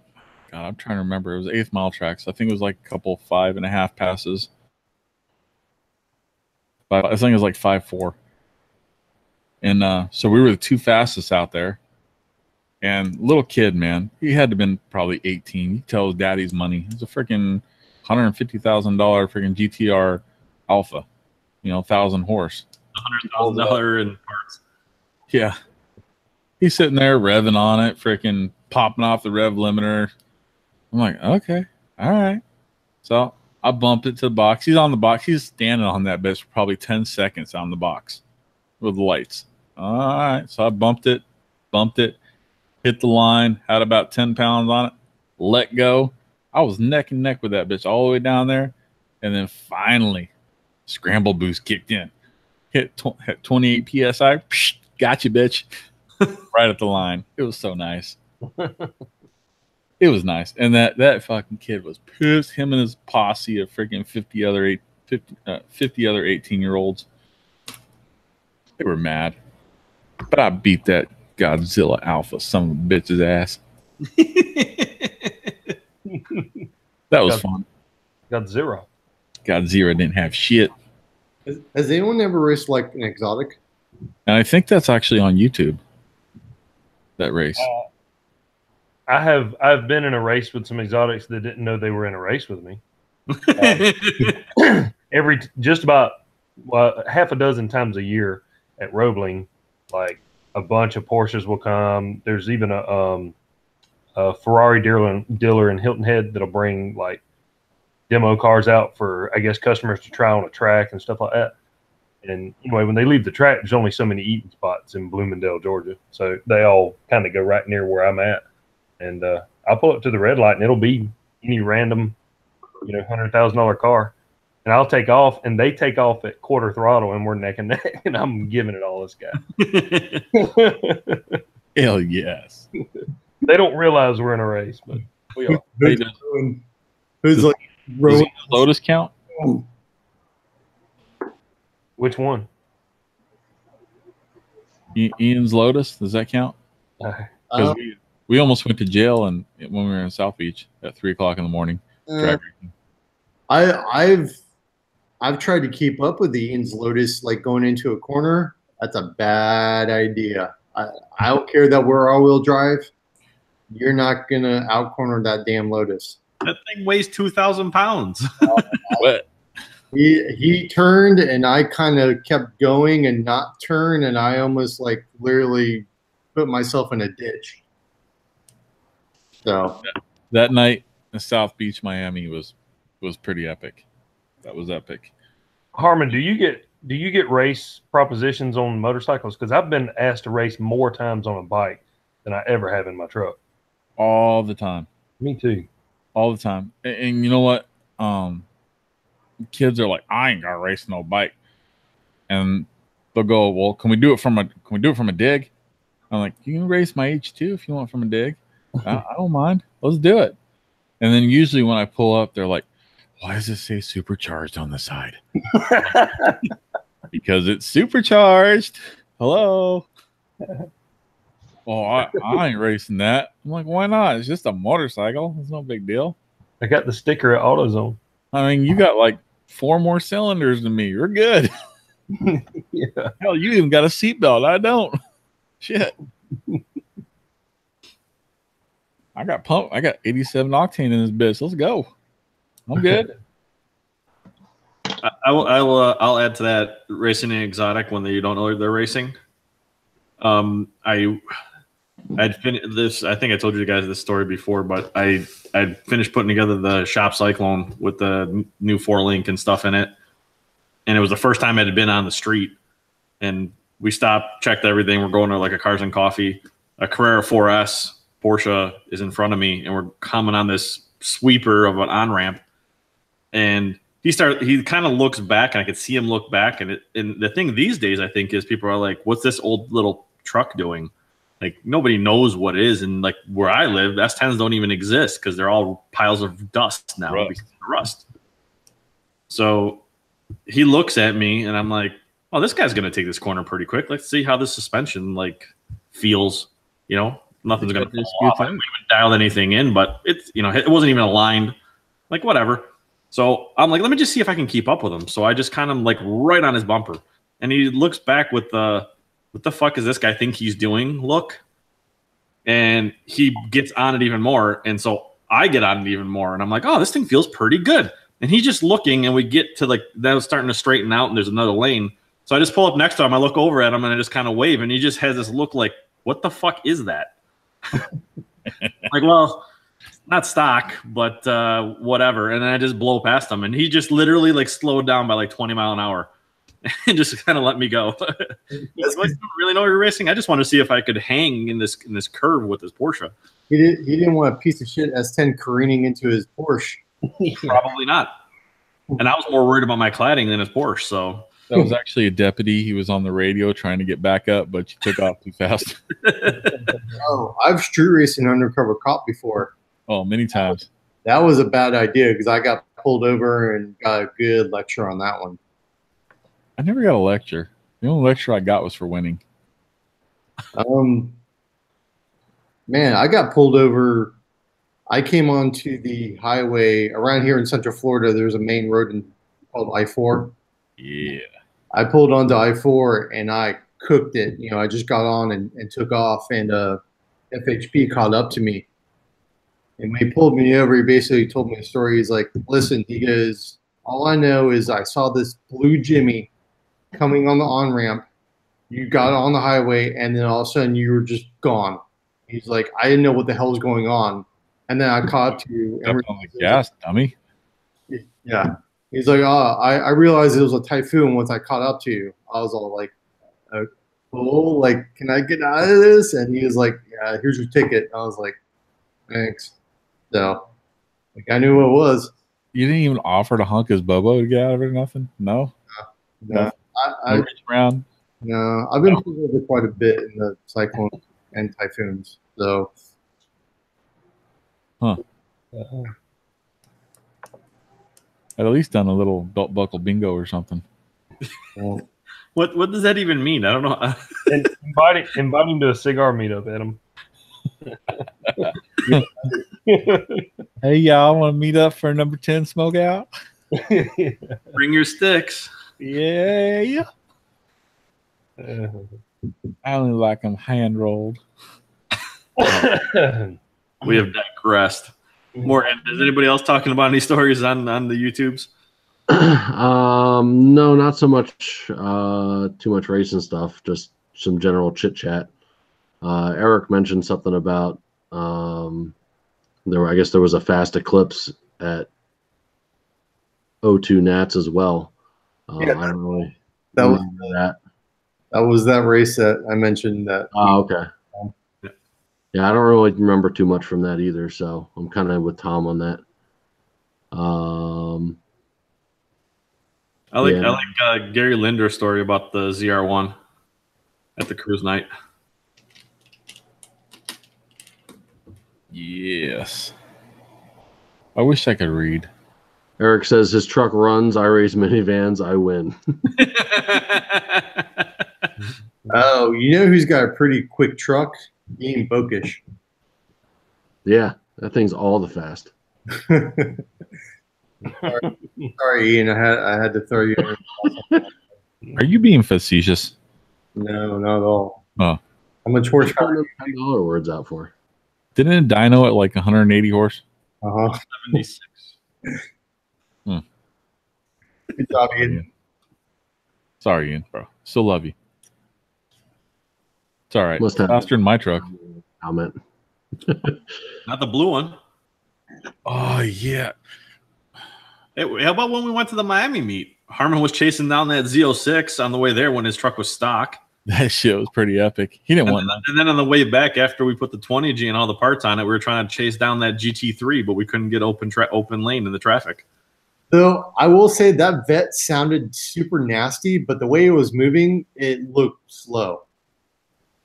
God, I'm trying to remember. It was 8th mile tracks. I think it was like a couple 5.5 passes. But I think it was like 5.4. And so we were the 2 fastest out there. And little kid, man, he had to have been probably 18. You tell his daddy's money. It's a freaking $150,000 freaking GTR Alpha, 1,000 horse. $100,000 in parts. Yeah. He's sitting there revving on it, freaking popping off the rev limiter. I'm like, okay, all right. So I bumped it to the box. He's on the box. He's standing on that bitch for probably 10 seconds on the box with the lights. All right. So I bumped it, hit the line, had about 10 pounds on it, let go. I was neck and neck with that bitch all the way down there. And then finally, scramble boost kicked in. Hit 28 PSI. Psh, got you, bitch. Right at the line. It was so nice. It was nice. And that fucking kid was pissed. Him and his posse of freaking 50 other 18-year-olds. They were mad. But I beat that Godzilla Alpha son of a bitch's ass. That was fun. Godzilla didn't have shit. Has anyone ever raced like an exotic? And I think that's actually on YouTube. That race. I've been in a race with some exotics that didn't know they were in a race with me. Just about half a dozen times a year at Roebling, like a bunch of Porsches will come. There's even a Ferrari dealer in Hilton Head that'll bring like demo cars out for, I guess, customers to try on a track and stuff like that. And anyway, when they leave the track, there's only so many eating spots in Bloomingdale, Georgia. So they all kind of go right near where I'm at. And I'll pull up to the red light, and it'll be any random, $100,000 car. And I'll take off, and they take off at quarter throttle, and we're neck and neck, and I'm giving it all this guy. Hell yes. They don't realize we're in a race, but we are. Who's like Does rowing? Lotus count? Which one? Ian's Lotus, does that count? Because we almost went to jail and when we were in South Beach at 3 o'clock in the morning. Drag racing. I've tried to keep up with the Ian's Lotus, like going into a corner. That's a bad idea. I don't care that we're all-wheel drive. You're not gonna out-corner that damn Lotus. That thing weighs 2,000 pounds. What? He turned and I kind of kept going and not turn, and I almost like literally put myself in a ditch. So That night in South Beach, Miami was pretty epic. That was epic. Harmon, do you get race propositions on motorcycles? Because I've been asked to race more times on a bike than I ever have in my truck. All the time. Me too. All the time. And you know what? Kids are like, I ain't got to race no bike. And they'll go, well, can we do it from a dig? I'm like, you can race my H2 if you want from a dig. I don't mind. Let's do it. And then usually when I pull up, they're like, why does it say supercharged on the side? Because it's supercharged. Hello. Well, I ain't racing that. I'm like, why not? It's just a motorcycle. It's no big deal. I got the sticker at AutoZone. I mean, you got like 4 more cylinders than me. You're good. Yeah. Hell, you even got a seatbelt. I don't. Shit. I got pumped. I got 87 octane in this bitch. Let's go. I'm good. I'll add to that, racing an exotic when you don't know they're racing. I'd finished this. I think I told you guys this story before, but I'd finished putting together the shop Cyclone with the new 4-link and stuff in it, and it was the first time it had been on the street. And we stopped, checked everything. We're going to like a Cars and Coffee. A Carrera 4S Porsche is in front of me, and we're coming on this sweeper of an on ramp, and he kind of looks back, and I could see him look back. And the thing these days, I think, is people are like, what's this old little truck doing? Like, nobody knows what it is. And like where I live, S10s don't even exist because they're all piles of dust now because of rust. So he looks at me, and I'm like, oh, this guy's going to take this corner pretty quick. Let's see how this suspension like feels. You know, nothing's going to fall off. We haven't dialed anything in, but it's, you know, it wasn't even aligned. Like, whatever. So I'm like, let me just see if I can keep up with him. So I just kind of like right on his bumper, and he looks back with the, what the fuck is this guy think he's doing? Look. And he gets on it even more. And so I get on it even more. And I'm like, oh, this thing feels pretty good. And he's just looking, and we get to like, that was starting to straighten out, and there's another lane. So I just pull up next to him. I look over at him, and I just kind of wave, and he just has this look like, what the fuck is that? Like, well, not stock, but whatever. And then I just blow past him, and he just literally like slowed down by like 20 miles an hour and just kind of let me go. That's like, I don't really know you're racing. I just want to see if I could hang in this curve with this Porsche. He didn't want a piece of shit S10 careening into his Porsche. Probably not. And I was more worried about my cladding than his Porsche. So that was actually a deputy. He was on the radio trying to get back up, but you took off too fast. Oh, I've street raced an undercover cop before. Oh, many times. That was a bad idea because I got pulled over and got a good lecture on that one. I never got a lecture. The only lecture I got was for winning. Man, I got pulled over. I came onto the highway around here in Central Florida. There's a main road called I-4. Yeah. I pulled onto I-4 and I cooked it. You know, I just got on and took off, and FHP caught up to me. And when he pulled me over, he basically told me a story. He's like, listen, he goes, all I know is I saw this blue Jimmy coming on the on-ramp. You got on the highway, and then all of a sudden you were just gone. He's like, I didn't know what the hell was going on. And then I caught up to you. Up on the gas, dummy. Yeah. He's like, oh, I realized it was a typhoon once I caught up to you. I was all like, cool. Like, can I get out of this? And he was like, yeah, here's your ticket. I was like, thanks. So, like, I knew what it was. You didn't even offer to hunk his Bobo to get out of it or nothing? No? No. No reach around? No, I've been pulled over quite a bit in the cyclones and typhoons. So, Huh. Uh, I'd at least done a little belt buckle bingo or something. Well, What does that even mean? I don't know. and invite him to a cigar meetup, Adam. Hey, y'all want to meet up for number 10 smoke out? Bring your sticks. Yeah. I only like them hand rolled. We have digressed. More. Is anybody else talking about any stories on the YouTubes? No, not so much. Too much racing stuff. Just some general chit chat. Eric mentioned something about I guess there was a fast eclipse at O2 Nats as well. Yeah, I don't really that was remember that. that was that race that I mentioned that. Oh, okay. Yeah, I don't really remember too much from that either, so I'm kind of with Tom on that. I like Yeah. Gary Linder's story about the ZR1 at the cruise night. Yes. I wish I could read. Eric says his truck runs. I race minivans. I win. Oh, you know who's got a pretty quick truck? Ian Bokish. Yeah, that thing's all the fast. Sorry, Ian. I had to throw you in. Are you being facetious? No, not at all. Oh. How much horsepower? $10 words out for. Didn't it dyno at like 180 horse? 76. Good job, Ian. Sorry, Ian, bro. Still love you. It's all right. Must have Faster than my truck. comment. Not the blue one. Oh, yeah. Hey, how about when we went to the Miami meet? Harmon was chasing down that Z06 on the way there when his truck was stock. That shit was pretty epic. He didn't want none. And then on the way back, after we put the 20G and all the parts on it, we were trying to chase down that GT3, but we couldn't get open lane in the traffic. So I will say that vet sounded super nasty, but the way it was moving, it looked slow.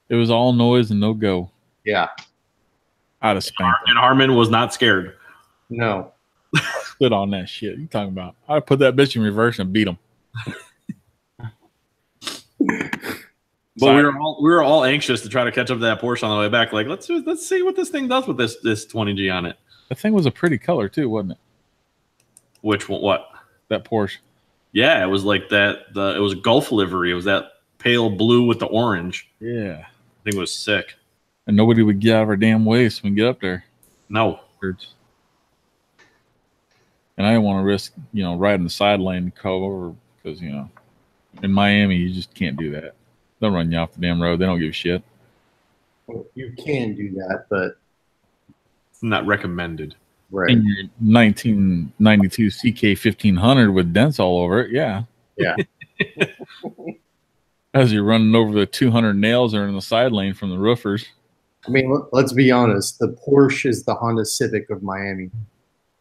It was all noise and no go. Yeah. I'd have spanked him. And Harmon was not scared. No. Spit on that shit. You talking about? I'd put that bitch in reverse and beat him. But we were all anxious to try to catch up to that Porsche on the way back. Like, let's see what this thing does with this 20G on it. That thing was a pretty color too, wasn't it? Which one? What? That Porsche. Yeah, it was like that. It was Gulf livery. It was that pale blue with the orange. Yeah. I think it was sick. And nobody would get out of our damn way so we can get up there. No. And I didn't want to risk, riding the side lane to cover because, in Miami, you just can't do that. They'll run you off the damn road. They don't give a shit. Well, you can do that, but It's not recommended. right. In your 1992 CK 1500 with dents all over it, yeah. Yeah. As you're running over the 200 nails that are in the side lane from the roofers. I mean, let's be honest. The Porsche is the Honda Civic of Miami.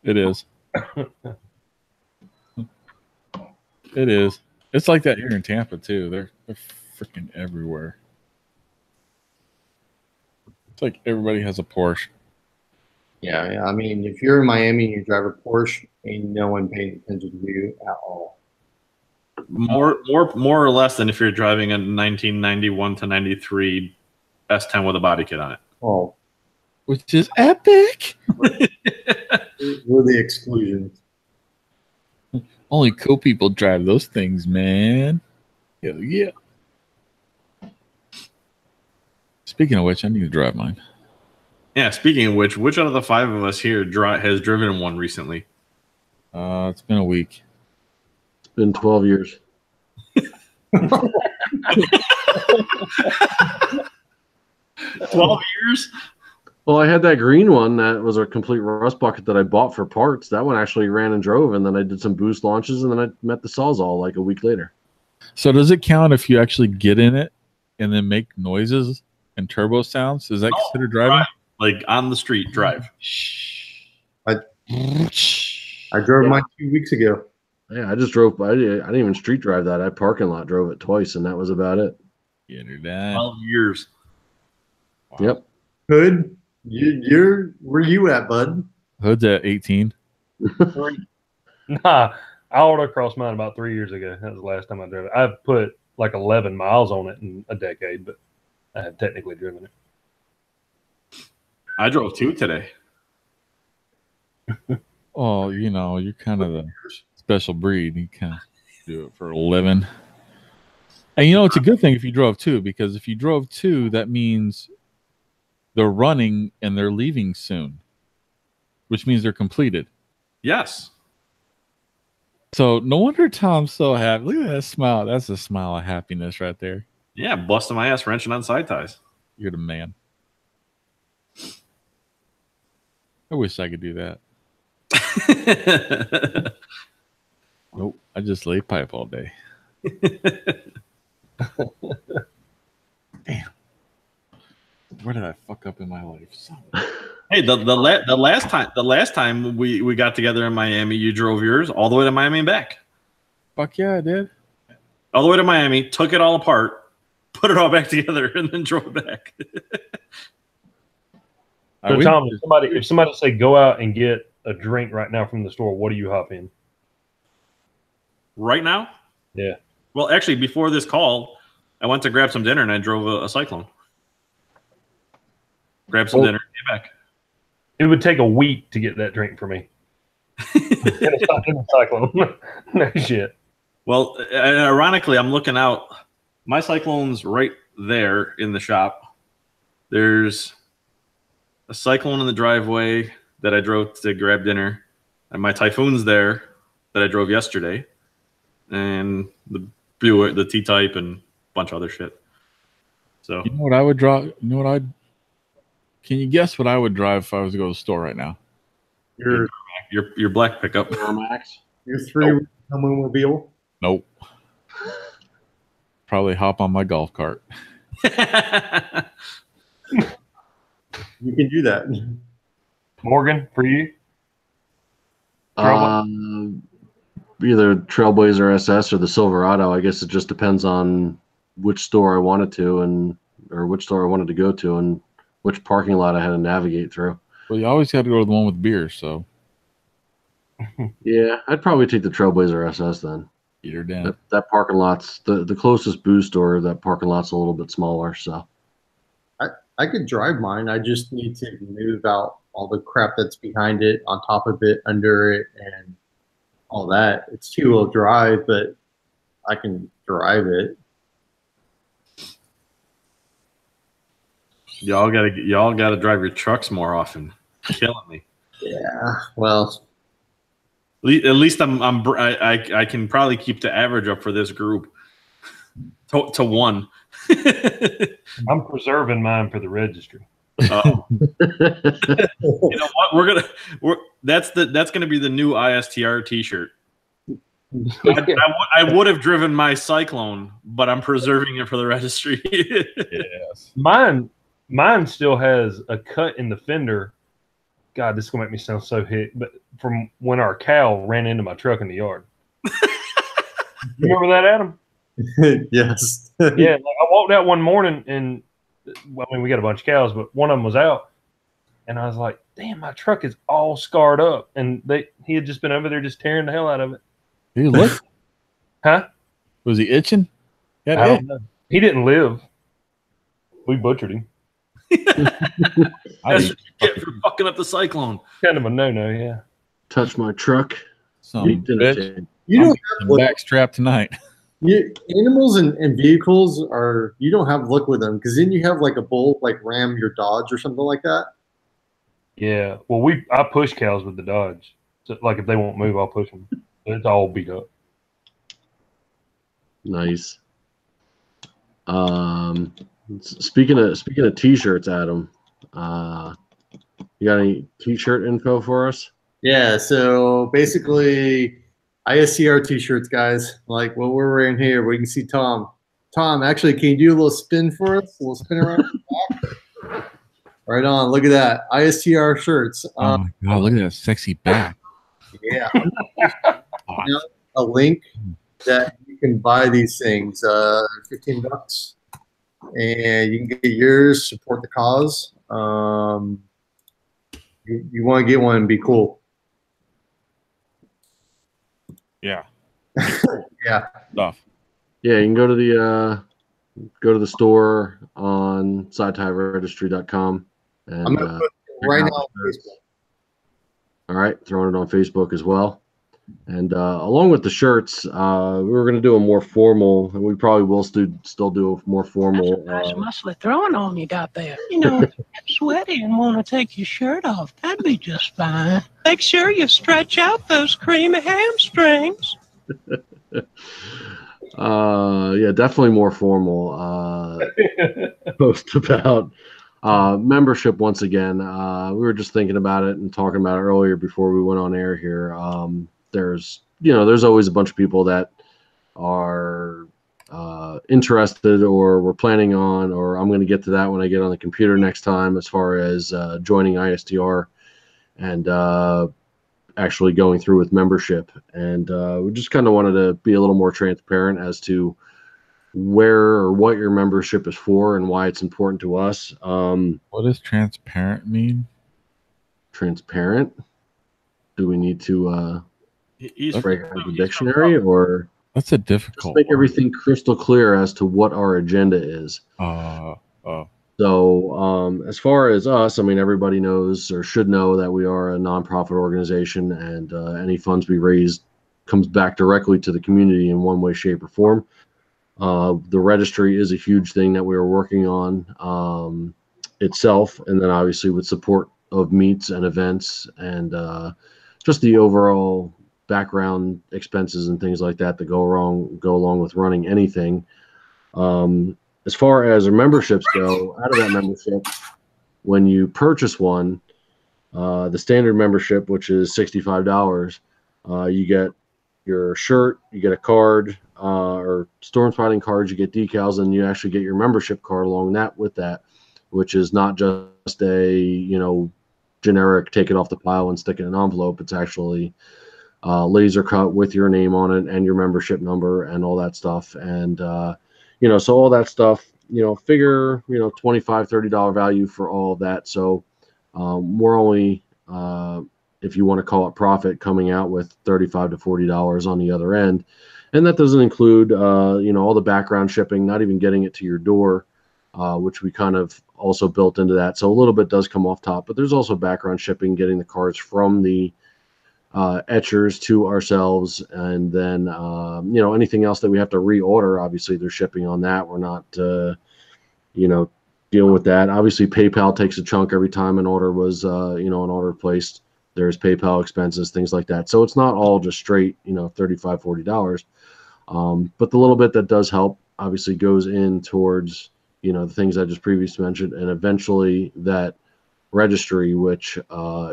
It is. It is. It's like that here in Tampa too. They're freaking everywhere. It's like everybody has a Porsche. Yeah. I mean, if you're in Miami and you drive a Porsche, ain't no one paying attention to you at all. More or less than if you're driving a 1991 to 93 S10 with a body kit on it. Oh, Which is epic. we're the exclusions. Only cool people drive those things, man. Hell yeah. Speaking of which, I need to drive mine. Yeah, speaking of which out of the five of us here has driven one recently? It's been a week. It's been 12 years. 12 years? Well, I had that green one that was a complete rust bucket that I bought for parts. That one actually ran and drove, and then I did some boost launches, and then I met the Sawzall like a week later. So does it count if you actually get in it and then make noises and turbo sounds? Is that considered driving? Right. Like on the street drive. I drove mine 2 weeks ago. Yeah, I just drove. I didn't even street drive that. I parking lot drove it twice, and that was about it. Get her done. 12 years. Wow. Yep. Hood, Where you at, bud? Hood's at 18. Nah, I autocrossed mine about 3 years ago. That was the last time I drove it. I've put like 11 miles on it in a decade, but I have technically driven it. I drove 2 today. Oh, you know, you're kind of the special breed. You kind of do it for a living. And you know, it's a good thing if you drove 2, because if you drove 2, that means they're running and they're leaving soon, which means they're completed. Yes. So no wonder Tom's so happy. Look at that smile. That's a smile of happiness right there. Yeah, busting my ass wrenching on SyTys. You're the man. I wish I could do that. Nope. I just lay pipe all day. Damn. Where did I fuck up in my life? Hey, the last time we got together in Miami, you drove yours all the way to Miami and back. Fuck yeah, I did. All the way to Miami, took it all apart, put it all back together, and then drove back. So Tom, if somebody say go out and get a drink right now from the store, what do you hop in? Right now? Yeah. Well, actually, before this call, I went to grab some dinner and I drove a Cyclone. Grab some dinner, get back. It would take a week to get that drink for me. Cyclone. No shit. Well, ironically, I'm looking out. My Cyclone's right there in the shop. There's a Cyclone in the driveway that I drove to grab dinner, and my Typhoon's there that I drove yesterday, and the Buick, the T-Type, and a bunch of other shit. So you know what I would drive? You know what I'd? Can you guess what I would drive if I was to go to the store right now? Your black pickup. Your 3-wheel. Nope. Probably hop on my golf cart. You can do that. Morgan, for you? Either Trailblazer SS or the Silverado. I guess it just depends on which store I wanted to or which store I wanted to go to and which parking lot I had to navigate through. Well, you always got to go to the one with beer, so. Yeah, I'd probably take the Trailblazer SS then. Eat her down. That parking lot's the closest booze store. That parking lot's a little bit smaller, so. I could drive mine. I just need to move out all the crap that's behind it, on top of it, under it, and all that. It's 2-wheel drive, but I can drive it. Y'all gotta drive your trucks more often. Killing me. Yeah. Well, at least I can probably keep the average up for this group to 1. I'm preserving mine for the registry. You know what? That's gonna be the new ISTR T-shirt. I would have driven my Cyclone, but I'm preserving it for the registry. Yes. Mine still has a cut in the fender. God, this is gonna make me sound so hick, but from when our cow ran into my truck in the yard. You remember that, Adam? yes. Yeah, like I walked out one morning and I mean we got a bunch of cows, but one of them was out, and I was like, "Damn, my truck is all scarred up." And he had just been over there just tearing the hell out of it. He looked. Huh? Was he itching? I don't know. He didn't live. We butchered him. That's what you get for fucking up the Cyclone. Kind of a no-no, yeah. Touch my truck. Bitch. You don't have backstrap tonight. Animals and vehicles you don't have luck with them, because then you have like a bull like ram your Dodge or something like that. Yeah. Well, I push cows with the Dodge. So, like if they won't move, I'll push them. It's all beat up. Nice. Speaking of T-shirts, Adam, you got any T-shirt info for us? Yeah. So basically, ISTR T-shirts, guys. Like what we're wearing here, we can see Tom. Tom, actually, can you do a little spin for us? A little spin around the back. Right on. Look at that. ISTR shirts. Oh my God! Look at that sexy back. Yeah. A link that you can buy these things. $15, and you can get yours. Support the cause. You want to get one and be cool. Yeah. Yeah. Stuff. Yeah, you can go to the store on SyTyRegistry.com and I'm gonna put right now on Facebook. all right, throwing it on Facebook as well. And along with the shirts, we were going to do a more formal, and we probably will still do a more formal. That's a nice muscly throwing on you got there. You know, if you get sweaty and want to take your shirt off, that'd be just fine. Make sure you stretch out those creamy hamstrings. Yeah, definitely more formal. Post about membership once again. We were just thinking about it and talking about it earlier before we went on air here. There's always a bunch of people that are interested or we're planning on, or I'm going to get to that when I get on the computer next time, as far as joining ISTR and actually going through with membership. And we just kind of wanted to be a little more transparent as to where or what your membership is for and why it's important to us. What does transparent mean? Transparent? Do we need to He's break out the dictionary, or That's a just difficult make word. everything crystal clear as to what our agenda is? So as far as us, I mean, everybody knows or should know that we are a nonprofit organization, and any funds we raise comes back directly to the community in one way, shape, or form. The registry is a huge thing that we are working on itself, and then obviously with support of meets and events and just the overall background expenses and things like that go along with running anything. As far as our memberships go, out of that membership, when you purchase one, the standard membership, which is $65, you get your shirt, you get a card, or storm spotting cards, you get decals, and you actually get your membership card along with that, which is not just a generic take it off the pile and stick it in an envelope. It's actually laser cut with your name on it and your membership number and all that stuff. And so all that stuff, figure $25-$30 value for all of that. So we're only if you want to call it profit, coming out with $35 to $40 on the other end. And that doesn't include, all the background shipping, not even getting it to your door, which we kind of also built into that. So a little bit does come off top, but there's also background shipping, getting the cards from the etchers to ourselves. And then, anything else that we have to reorder, obviously there's shipping on that. We're not, dealing with that. Obviously PayPal takes a chunk every time an order was, an order placed. There's PayPal expenses, things like that. So it's not all just straight, $35, $40. But the little bit that does help obviously goes in towards, the things I just previously mentioned, and eventually that registry, which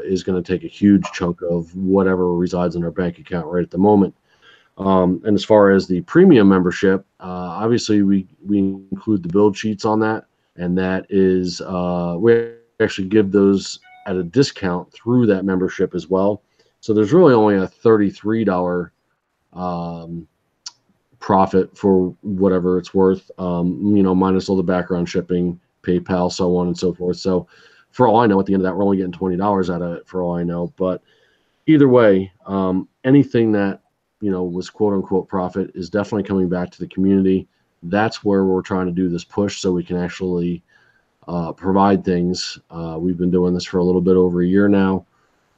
is going to take a huge chunk of whatever resides in our bank account right at the moment. And as far as the premium membership, obviously we include the build sheets on that, and that is we actually give those at a discount through that membership as well. So there's really only a $33 profit for whatever it's worth, minus all the background shipping, PayPal, so on and so forth. So for all I know, at the end of that, we're only getting $20 out of it for all I know. But either way, anything that, was quote unquote profit is definitely coming back to the community. That's where we're trying to do this push so we can actually provide things. We've been doing this for a little bit over a year now.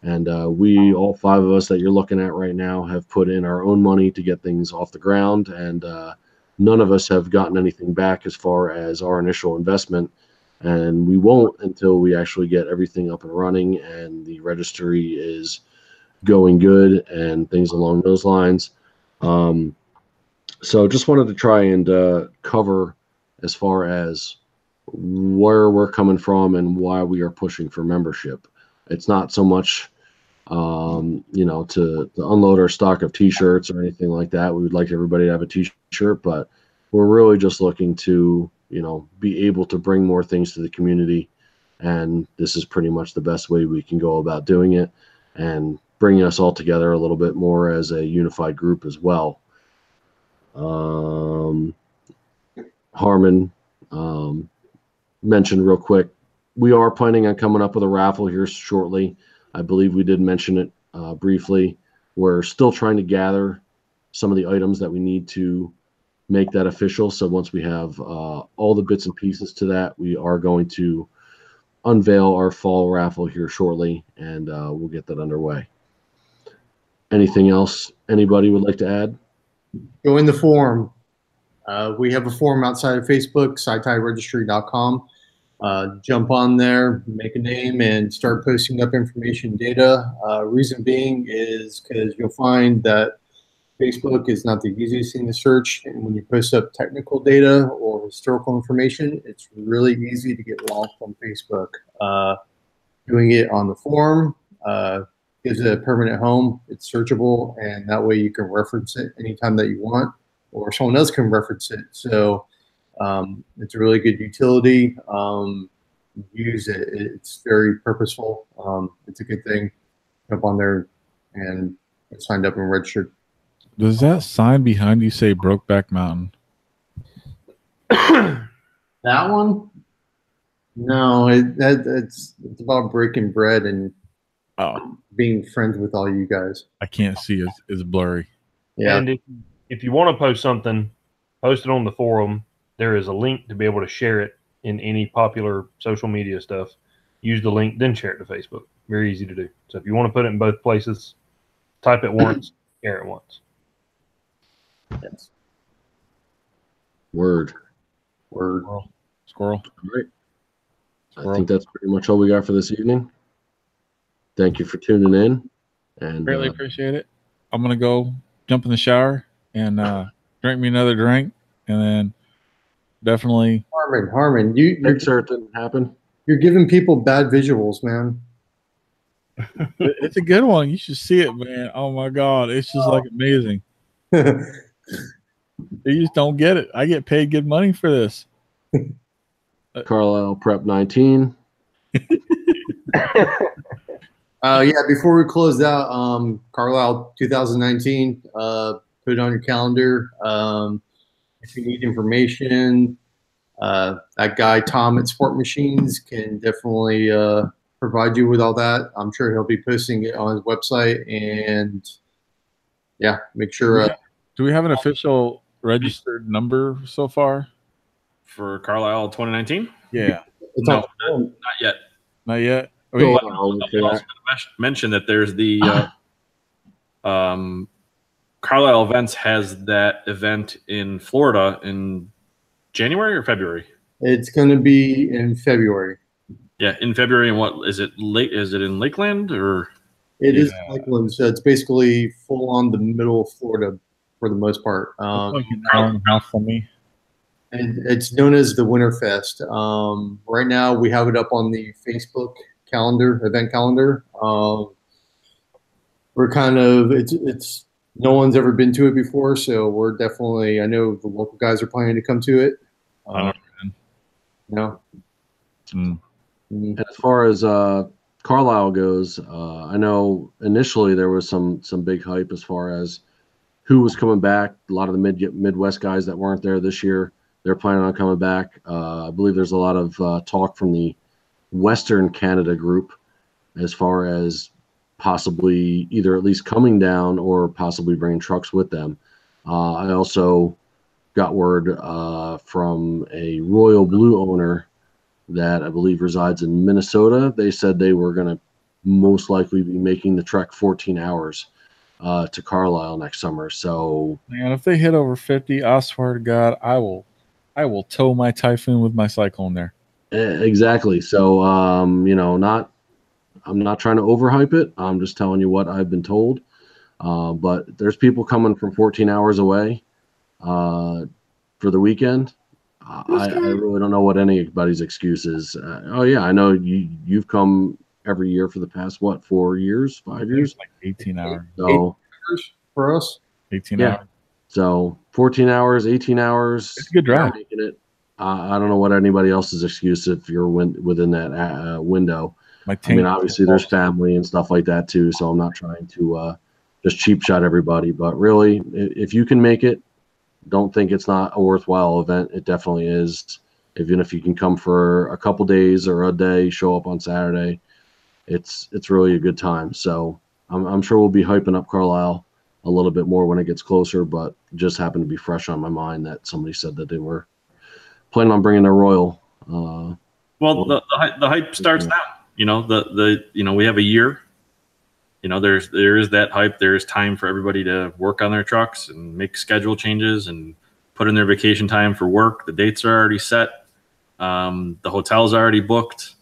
And we, all five of us that you're looking at right now, have put in our own money to get things off the ground. And none of us have gotten anything back as far as our initial investment. And we won't until we actually get everything up and running and the registry is going good and things along those lines. So just wanted to try and cover as far as where we're coming from and why we are pushing for membership. It's not so much to unload our stock of t-shirts or anything like that. We would like everybody to have a t-shirt, but we're really just looking to be able to bring more things to the community, and this is pretty much the best way we can go about doing it and bringing us all together a little bit more as a unified group as well. Harmon mentioned real quick we are planning on coming up with a raffle here shortly. I believe we did mention it briefly. We're still trying to gather some of the items that we need to make that official. So once we have all the bits and pieces to that, we are going to unveil our fall raffle here shortly, and we'll get that underway. Anything else anybody would like to add? Join the forum. We have a forum outside of Facebook, SyTyregistry.com. Jump on there, make a name, and start posting up information data. Reason being is because you'll find that Facebook is not the easiest thing to search, and when you post up technical data or historical information, it's really easy to get lost on Facebook. Doing it on the forum gives it a permanent home. It's searchable, and that way you can reference it anytime that you want, or someone else can reference it. So it's a really good utility. Use it. It's very purposeful. It's a good thing. Jump on there and get signed up and registered. Does that sign behind you say Brokeback Mountain? That one? No, it's about breaking bread and being friends with all you guys. I can't see. It's blurry. Yeah. And if you want to post something, post it on the forum. There is a link to be able to share it in any popular social media stuff. Use the link, then share it to Facebook. Very easy to do. So if you want to put it in both places, type it once, share it once. Yes. Word. Squirrel. All right. I think that's pretty much all we got for this evening. Thank you for tuning in. And Greatly appreciate it. I'm going to go jump in the shower and drink me another drink, and then definitely. Harmon, make sure it didn't happen. You're giving people bad visuals, man. It's a good one. You should see it, man. Oh my God. It's just like amazing. You just don't get it. I get paid good money for this. Carlisle Prep 19. Yeah, before we close out, Carlisle 2019, put it on your calendar. If you need information, that guy Tom at Sport Machines can definitely provide you with all that. I'm sure he'll be posting it on his website, and yeah, make sure. Do we have an official registered number so far for Carlisle 2019? Yeah. No, not yet. Not yet. I'll also mention that there's the Carlisle Events has that event in Florida in January or February. It's going to be in February. Yeah, in February. And what is it? Is it in Lakeland or? It is Lakeland, so it's basically full on the middle of Florida for the most part. Like an hour and a half from me. And it's known as the Winterfest. Right now, we have it up on the Facebook event calendar. We're kind of it's no one's ever been to it before, so we're definitely. I know the local guys are planning to come to it. And as far as Carlisle goes, I know initially there was some big hype as far as who was coming back. A lot of the Midwest guys that weren't there this year, they're planning on coming back. I believe there's a lot of talk from the Western Canada group as far as possibly either at least coming down or possibly bringing trucks with them. I also got word from a Royal Blue owner that I believe resides in Minnesota. They said they were going to most likely be making the trek 14 hours to Carlisle next summer. So, man, if they hit over 50, I swear to God, I will tow my Typhoon with my Cyclone there. Exactly. So, I'm not trying to overhype it. I'm just telling you what I've been told. But there's people coming from 14 hours away for the weekend. I really don't know what anybody's excuse is. Oh yeah, I know you've come every year for the past 4 years, 5 years, like 18 hours. So 18 hours for us, 18 hours. So 14 hours, 18 hours. It's a good drive. Making it. I don't know what anybody else's excuse if you're within that window. I mean, obviously there's family and stuff like that too. So I'm not trying to just cheap shot everybody, but really, if you can make it, don't think it's not a worthwhile event. It definitely is. Even if you can come for a couple days or a day, show up on Saturday, it's really a good time. So I'm sure we'll be hyping up Carlisle a little bit more when it gets closer, but it just happened to be fresh on my mind that somebody said that they were planning on bringing their Royal. Well, the hype starts now. You know, we have a year. You know, there is that hype. There's time for everybody to work on their trucks and make schedule changes and put in their vacation time for work. The dates are already set. The hotels are already booked.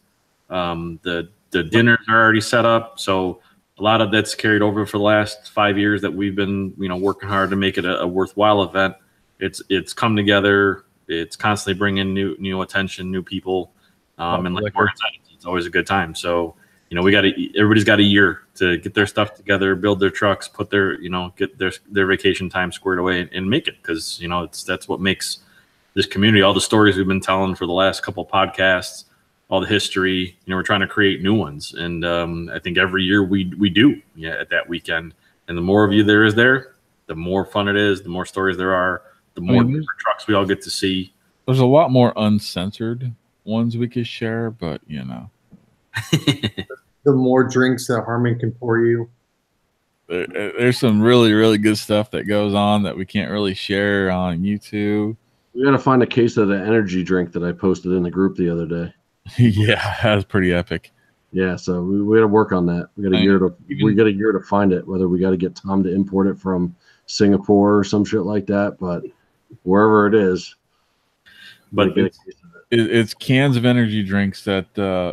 The dinners are already set up. So a lot of that's carried over for the last 5 years that we've been, working hard to make it a worthwhile event. It's come together. It's constantly bringing new attention, new people. And like Morgan said, it's always a good time. So, everybody's got a year to get their stuff together, build their trucks, put their, get their vacation time squared away and make it. Cause that's what makes this community, all the stories we've been telling for the last couple of podcasts, all the history, we're trying to create new ones. And, I think every year we do at that weekend. And the more of you there is there, the more fun it is, the more stories there are, the more different trucks we all get to see. There's a lot more uncensored ones we could share, but the more drinks that Harmon can pour you. There's some really, really good stuff that goes on that we can't really share on YouTube. We got to find a case of the energy drink that I posted in the group the other day. Yeah, that was pretty epic. Yeah, so we got to work on that. We got a year to find it. Whether we got to get Tom to import it from Singapore or some shit like that, but wherever it is. But it's cans of energy drinks that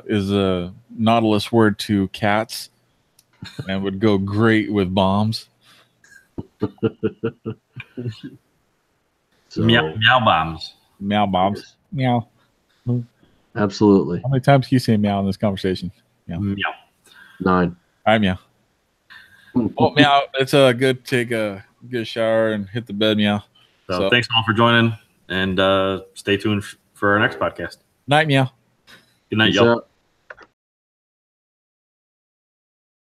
is a Nautilus word to cats and would go great with bombs. So, meow bombs. Meow bombs. Meow. Absolutely. How many times can you say meow in this conversation? Meow. 9. Hi, meow. Well, meow. It's a good take a good shower and hit the bed, meow. So thanks all for joining, and stay tuned for our next podcast. Night, meow. Good night, y'all.